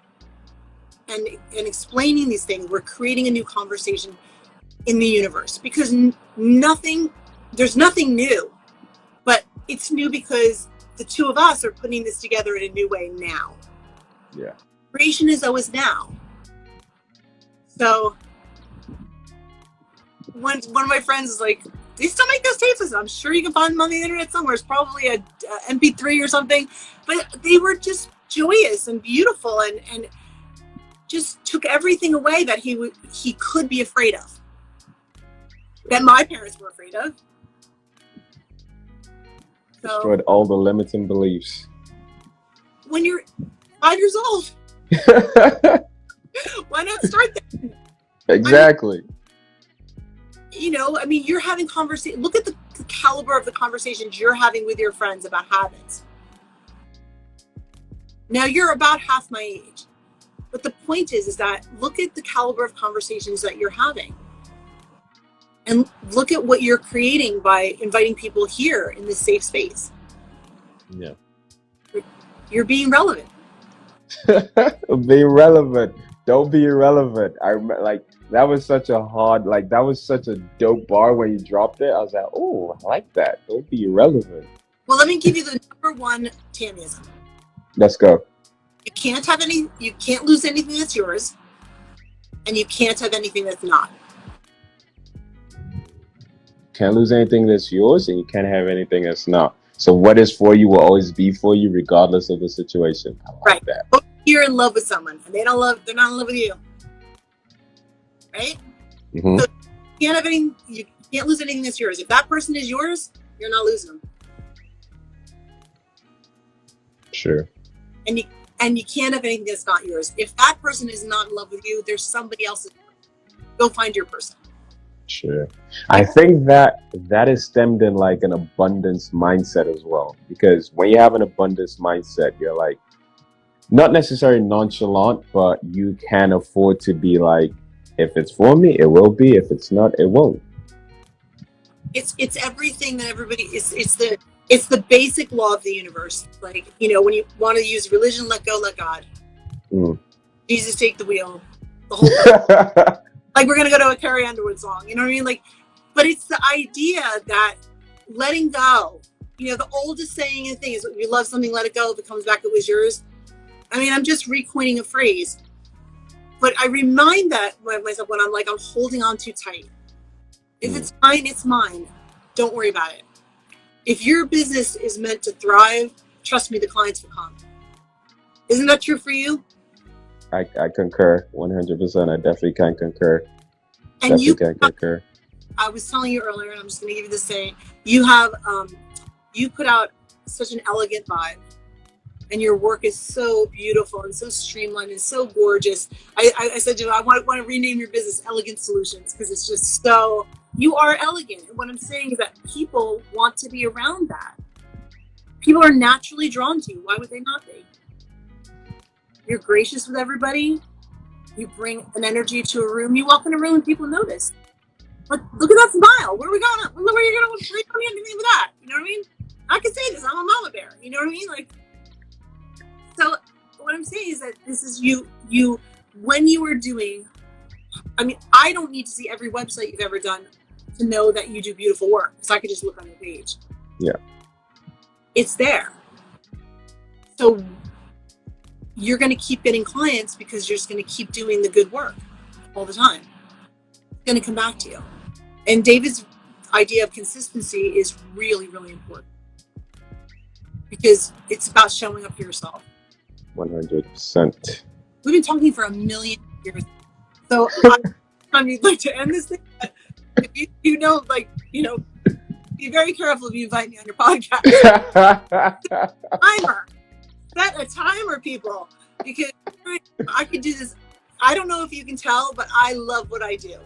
and explaining these things. We're creating a new conversation in the universe because there's nothing new, but it's new because the two of us are putting this together in a new way now. Yeah. Creation is always now. So one of my friends is like, they still make those tapes. I'm sure you can find them on the internet somewhere. It's probably a MP3 or something. But they were just joyous and beautiful and just took everything away that he could be afraid of. That my parents were afraid of. So, destroyed all the limiting beliefs. When you're 5 years old, why not start there? Exactly. You're having conversation. Look at the caliber of the conversations you're having with your friends about habits. Now you're about half my age, But the point is that look at the caliber of conversations that you're having. And look at what you're creating by inviting people here in this safe space. Yeah. You're being relevant. Be relevant. Don't be irrelevant. I remember, like, that was such a hard, like, that was such a dope bar when you dropped it. I was like, oh, I like that. Don't be irrelevant. Well, let me give you the number one Tamiism. Let's go. You can't lose anything that's yours, and you can't have anything that's not. Can't lose anything that's yours, and you can't have anything that's not. So what is for you will always be for you, regardless of the situation. I like that. But you're in love with someone, and they're not in love with you, right? Mm-hmm. So you can't lose anything that's yours. If that person is yours, you're not losing them. Sure. And you can't have anything that's not yours. If that person is not in love with you, there's somebody else. Go find your person. Sure. I think that is stemmed in like an abundance mindset as well. Because when you have an abundance mindset, you're like, not necessarily nonchalant, but you can afford to be like, if it's for me, it will be. If it's not, it won't. It's everything that everybody is. It's the basic law of the universe. Like, you know, when you want to use religion, let go, let God. Jesus, take the wheel. The whole like, we're gonna go to a Carrie Underwood song. You know what I mean? Like, but it's the idea that letting go. You know, the oldest saying and thing is, if you love something, let it go. If it comes back, it was yours. I mean, I'm just recoining a phrase, but I remind myself when I'm like, I'm holding on too tight. If it's mine, it's mine. Don't worry about it. If your business is meant to thrive, trust me, the clients will come. Isn't that true for you? I concur 100%. I definitely can concur. And I was telling you earlier, and I'm just going to give you the saying, you have, you put out such an elegant vibe, and your work is so beautiful and so streamlined and so gorgeous. I said to you, I want to rename your business Elegant Solutions, because it's just so, you are elegant. And what I'm saying is that people want to be around that. People are naturally drawn to you. Why would they not be? You're gracious with everybody. You bring an energy to a room. You walk in a room and people notice. But look at that smile. Where are we going? Where are you going with that? You know what I mean? I can say this. I'm a mama bear. You know what I mean? Like, so what I'm saying is that this is you when you are doing, I mean, I don't need to see every website you've ever done to know that you do beautiful work, because I could just look on your page. Yeah. It's there. So you're going to keep getting clients because you're just going to keep doing the good work all the time. It's going to come back to you. And David's idea of consistency is really, really important, because it's about showing up for yourself. 100%. We've been talking for 1,000,000 years. So you'd like to end this thing. If you know, be very careful if you invite me on your podcast. Timer. Set a timer, people, because I could do this. I don't know if you can tell, but I love what I do.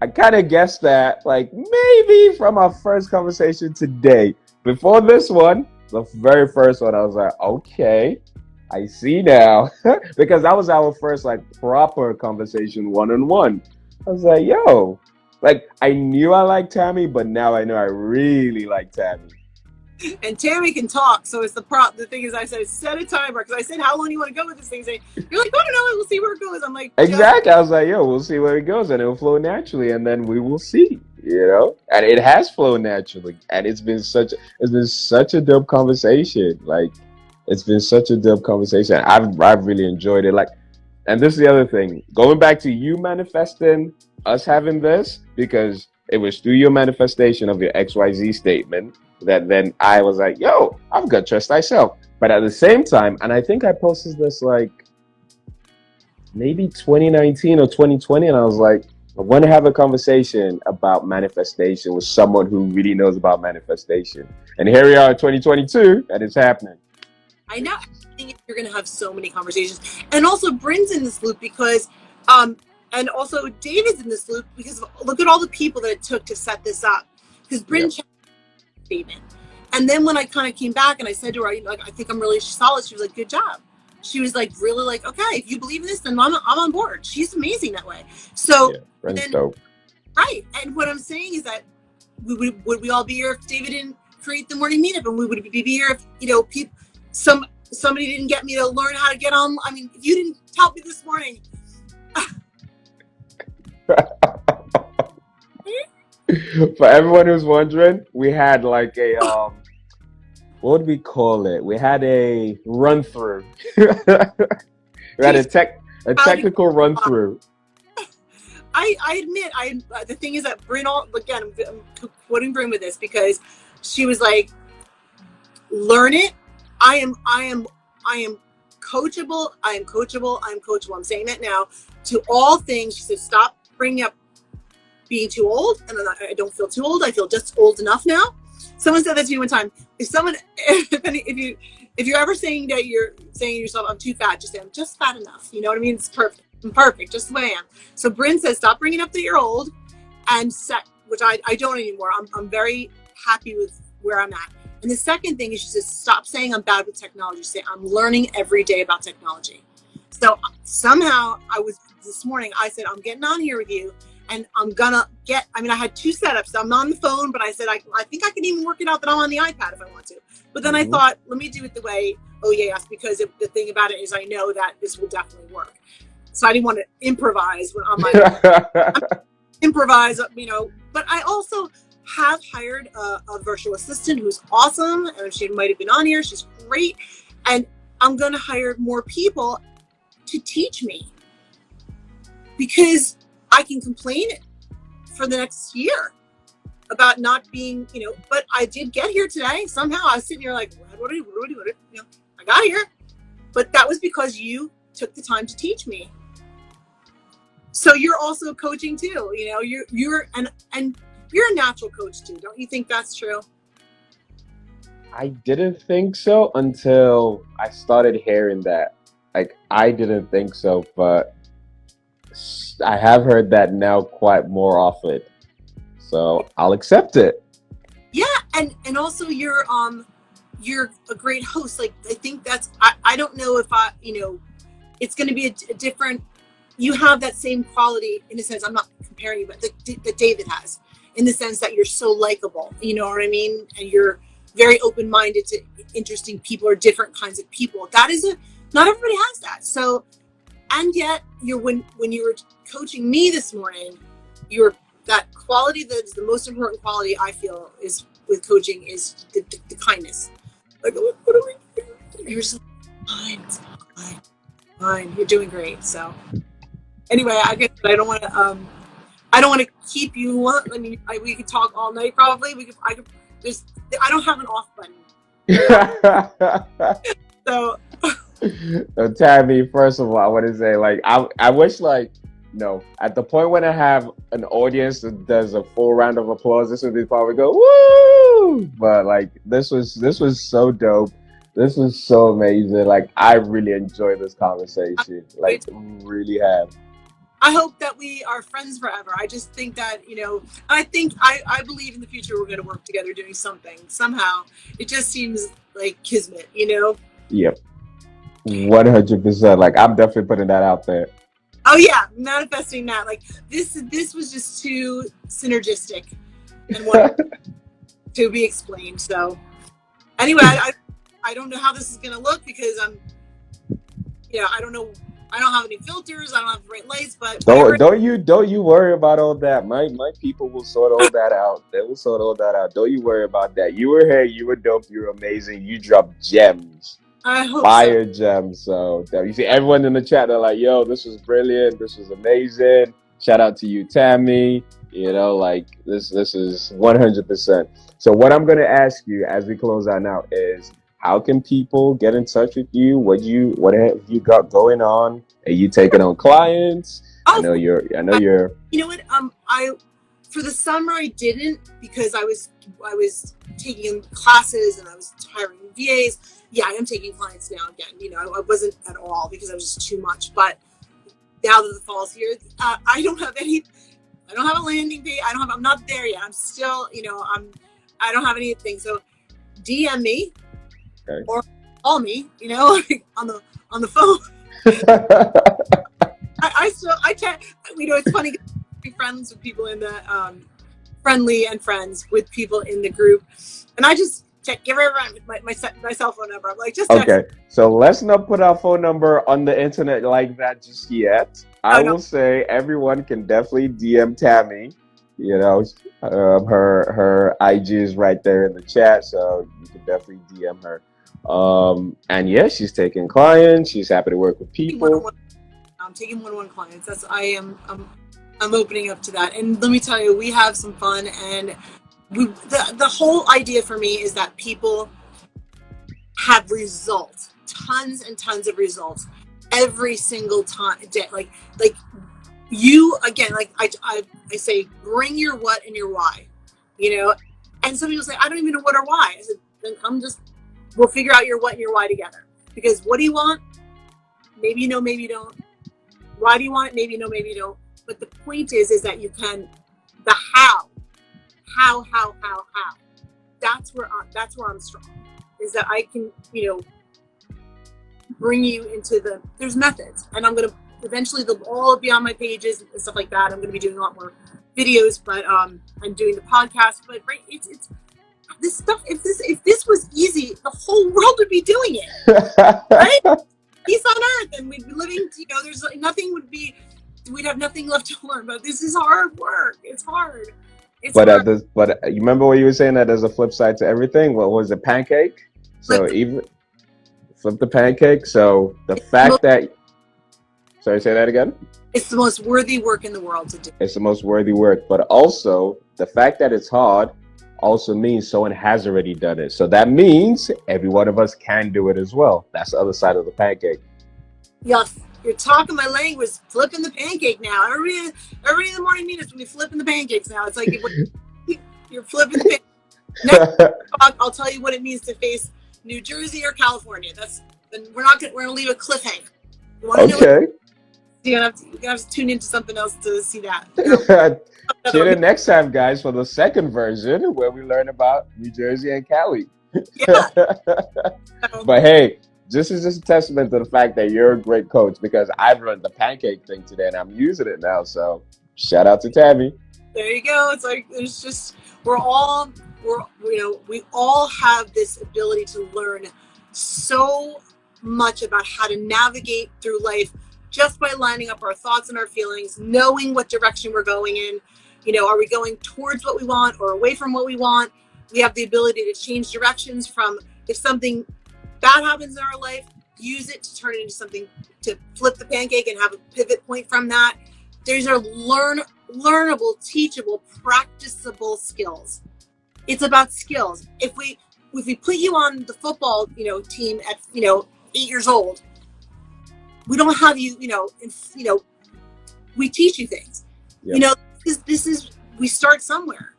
I kind of guessed that, like, maybe from our first conversation today. Before this one, the very first one, I was like, okay, I see now. Because that was our first, like, proper conversation one-on-one. I was like, yo, like, I knew I liked Tami, but now I know I really like Tami. And Tami can talk, so it's the thing is, I said, set a timer, because I said, how long do you want to go with this thing? You're like, I don't know, we'll see where it goes. I'm like, exactly. I was like, yo, we'll see where it goes, and it'll flow naturally, and then we will see, you know. And it has flowed naturally, and it's been such a dope conversation. Like, it's been such a dope conversation. I've really enjoyed it. Like, and this is the other thing, going back to you manifesting, us having this, because it was through your manifestation of your XYZ statement that then I was like, yo, I've got trust thyself. But at the same time, and I think I posted this like maybe 2019 or 2020, and I was like, I want to have a conversation about manifestation with someone who really knows about manifestation. And here we are in 2022, and it's happening. I know. I think you're going to have so many conversations. And also Bryn's in this loop because, and also David's in this loop because look at all the people that it took to set this up. Because Bryn checked the statement. And then when I kind of came back and I said to her, like, I think I'm really solid, she was like, good job. she was like, really like, okay, if you believe in this, then I'm on board. She's amazing that way. So Brent's dope. Right. And what I'm saying is that would we all be here if David didn't create the morning meetup? And we would be here if, you know, somebody didn't get me to learn how to get on. I mean, if you didn't tell me this morning. For everyone who's wondering, we had like a what would we call it? We had a run through. We had a technical run through. I admit, the thing is that Bryn, again, I'm quoting Bryn with this because she was like, learn it. I am coachable. I am coachable. I'm saying that now to all things. She said, stop bringing up being too old. And I don't feel too old. I feel just old enough now. Someone said that to me one time. If you're ever saying that you're saying to yourself, I'm too fat, just say, I'm just fat enough. You know what I mean? It's perfect. I'm perfect, just the way I am. So Bryn says, stop bringing up that you're old and set, which I don't anymore. I'm very happy with where I'm at. And the second thing is she says, stop saying I'm bad with technology. Say, I'm learning every day about technology. So somehow this morning, I said, I'm getting on here with you and I'm gonna I had 2 setups. I'm on the phone, but I said, I think I can even work it out that I'm on the iPad if I want to. But then I thought, let me do it the way, because the thing about it is I know that this will definitely work. So I didn't want to improvise when on my improvise, you know, but I also have hired a virtual assistant who's awesome. And she might have been on here. She's great. And I'm going to hire more people to teach me because I can complain for the next year about not being, you know, but I did get here today. Somehow I was sitting here like, what do you do? You know, I got here, but that was because you took the time to teach me. So you're also coaching too, you know, you're a natural coach too. Don't you think that's true? I didn't think so until I started hearing that. Like, I didn't think so, but I have heard that now quite more often. So I'll accept it. Yeah. And also you're a great host. Like, I think I don't know if it's going to be a different, you have that same quality in a sense. I'm not comparing you, but that David has, in the sense that you're so likable, you know what I mean? And you're very open-minded to interesting people or different kinds of people. Not everybody has that. So, and yet when you were coaching me this morning, that quality that is the most important quality I feel is with coaching is the kindness. Like, what are we doing? You're so fine. You're doing great. So anyway, I guess I don't want to keep you. I mean, we could talk all night probably. I don't have an off button. So Tami, first of all, I want to say, like, I wish, like, at the point when I have an audience that does a full round of applause, this would be probably go woo. But like, this was so dope. This was so amazing. Like, I really enjoyed this conversation. Like, really have. I hope that we are friends forever. I just think that, I believe in the future we're going to work together doing something. Somehow. It just seems like kismet, Yep. 100%. Like, I'm definitely putting that out there. Oh yeah, manifesting that. Like, this was just too synergistic and what to be explained. So anyway, I don't know how this is going to look because I don't know. I don't have any filters. I don't have the right lights, but don't you worry about all that. My people will sort all that out. They will sort all that out. Don't you worry about that. You were here. You were dope. You were amazing. You dropped gems. I hope Fire gems. So you see everyone in the chat. They're like, "Yo, this was brilliant. This was amazing. Shout out to you, Tami. Like this is 100%. So what I'm gonna ask you as we close out now is, how can people get in touch with you? What have you got going on? Are you taking on clients? I know you're. You know what? For the summer I didn't, because I was taking classes and I was hiring VAs. Yeah, I am taking clients now again. I wasn't at all because I was just too much. But now that the fall's here, I don't have a landing page. I'm not there yet. I'm still, I don't have anything. So DM me. Okay. Or call me, on the phone. I can't, it's funny, be friends with people in the, friendly and friends with people in the group. And I just give everyone my cell phone number. I'm like, just text. Okay, so let's not put our phone number on the internet like that just yet. I will say everyone can definitely DM Tami. Her IG is right there in the chat, so you can definitely DM her. And yeah, she's taking clients. She's happy to work with people. I'm taking one-on-one clients. I'm opening up to that. And let me tell you, we have some fun. And the whole idea for me is that people have results, tons and tons of results every single time. Like you, again, like I say, bring your what and your why, and some people say, I don't even know what or why. I said, then we'll figure out your what and your why together. Because what do you want? Maybe you know, maybe you don't. Why do you want it? Maybe you know, maybe you don't. But the point is that you can, the how. That's where I'm strong. Is that I can, bring you into there's methods, and I'm going to eventually they'll all be on my pages and stuff like that. I'm going to be doing a lot more videos, but I'm doing the podcast. But right, it's this stuff. If this was easy, the whole world would be doing it, right? Peace on earth, and we'd be living. There's nothing we'd have nothing left to learn. But this is hard work. It's hard. But you remember what you were saying, that there's a flip side to everything. What was it? Pancake. So even flip the pancake. So the fact that, sorry, say that again. It's the most worthy work in the world to do. It's the most worthy work, but also the fact that it's hard also means someone has already done it. So that means every one of us can do it as well. That's the other side of the pancake. Yes, you're talking my language, flipping the pancake now. Everybody in the morning meetings, when you're flipping the pancakes now, it's like you're flipping the pancakes. Next talk, I'll tell you what it means to face New Jersey or California. We're gonna leave a cliffhanger. Okay. You're gonna have to tune into something else to see that. Tune in next time, guys, for the second version where we learn about New Jersey and Cali. Yeah. But hey, this is just a testament to the fact that you're a great coach, because I've learned the pancake thing today and I'm using it now. So shout out to Tami. There you go. It's like we all have this ability to learn so much about how to navigate through life just by lining up our thoughts and our feelings, knowing what direction we're going in. Are we going towards what we want or away from what we want? We have the ability to change directions from, if something bad happens in our life, use it to turn it into something, to flip the pancake and have a pivot point from that. These are learnable, teachable, practicable skills. It's about skills. If we put you on the football, team at 8 years old, we don't have you, we teach you things. Yep. This is we start somewhere.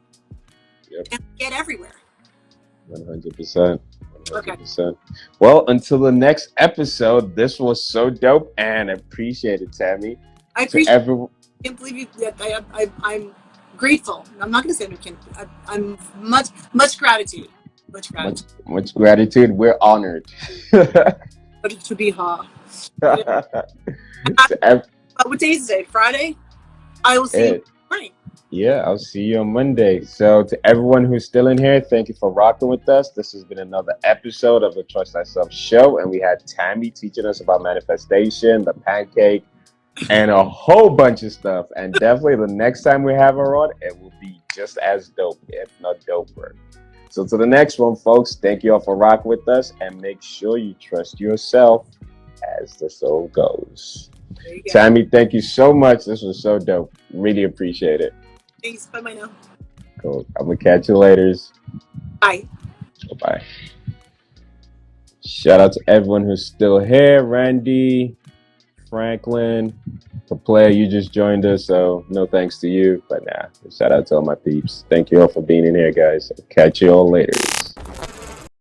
Yep. And get everywhere. 100%. 100%. Okay. Well, until the next episode, this was so dope, and I appreciate it, Tami. I appreciate everyone. I can't believe you. I'm grateful. I'm not going to say I'm much gratitude. Much gratitude. Much gratitude. We're honored. To be here. What day is today? Friday? I will see you morning. Yeah, I'll see you on Monday. So to everyone who's still in here, thank you for rocking with us. This has been another episode of the Trust Thyself show, and we had Tami teaching us about manifestation, the pancake, and a whole bunch of stuff. And definitely the next time we have her on, it will be just as dope, if not doper. So to the next one, folks, thank you all for rocking with us, and make sure you trust yourself as the soul goes. Tami, thank you so much. This was so dope. Really appreciate it. Thanks. Bye-bye now. Cool. I'm going to catch you later. Bye. Bye-bye. Shout out to everyone who's still here. Randy, Franklin, the player, you just joined us, so no thanks to you. But shout out to all my peeps. Thank you all for being in here, guys. I'll catch you all later.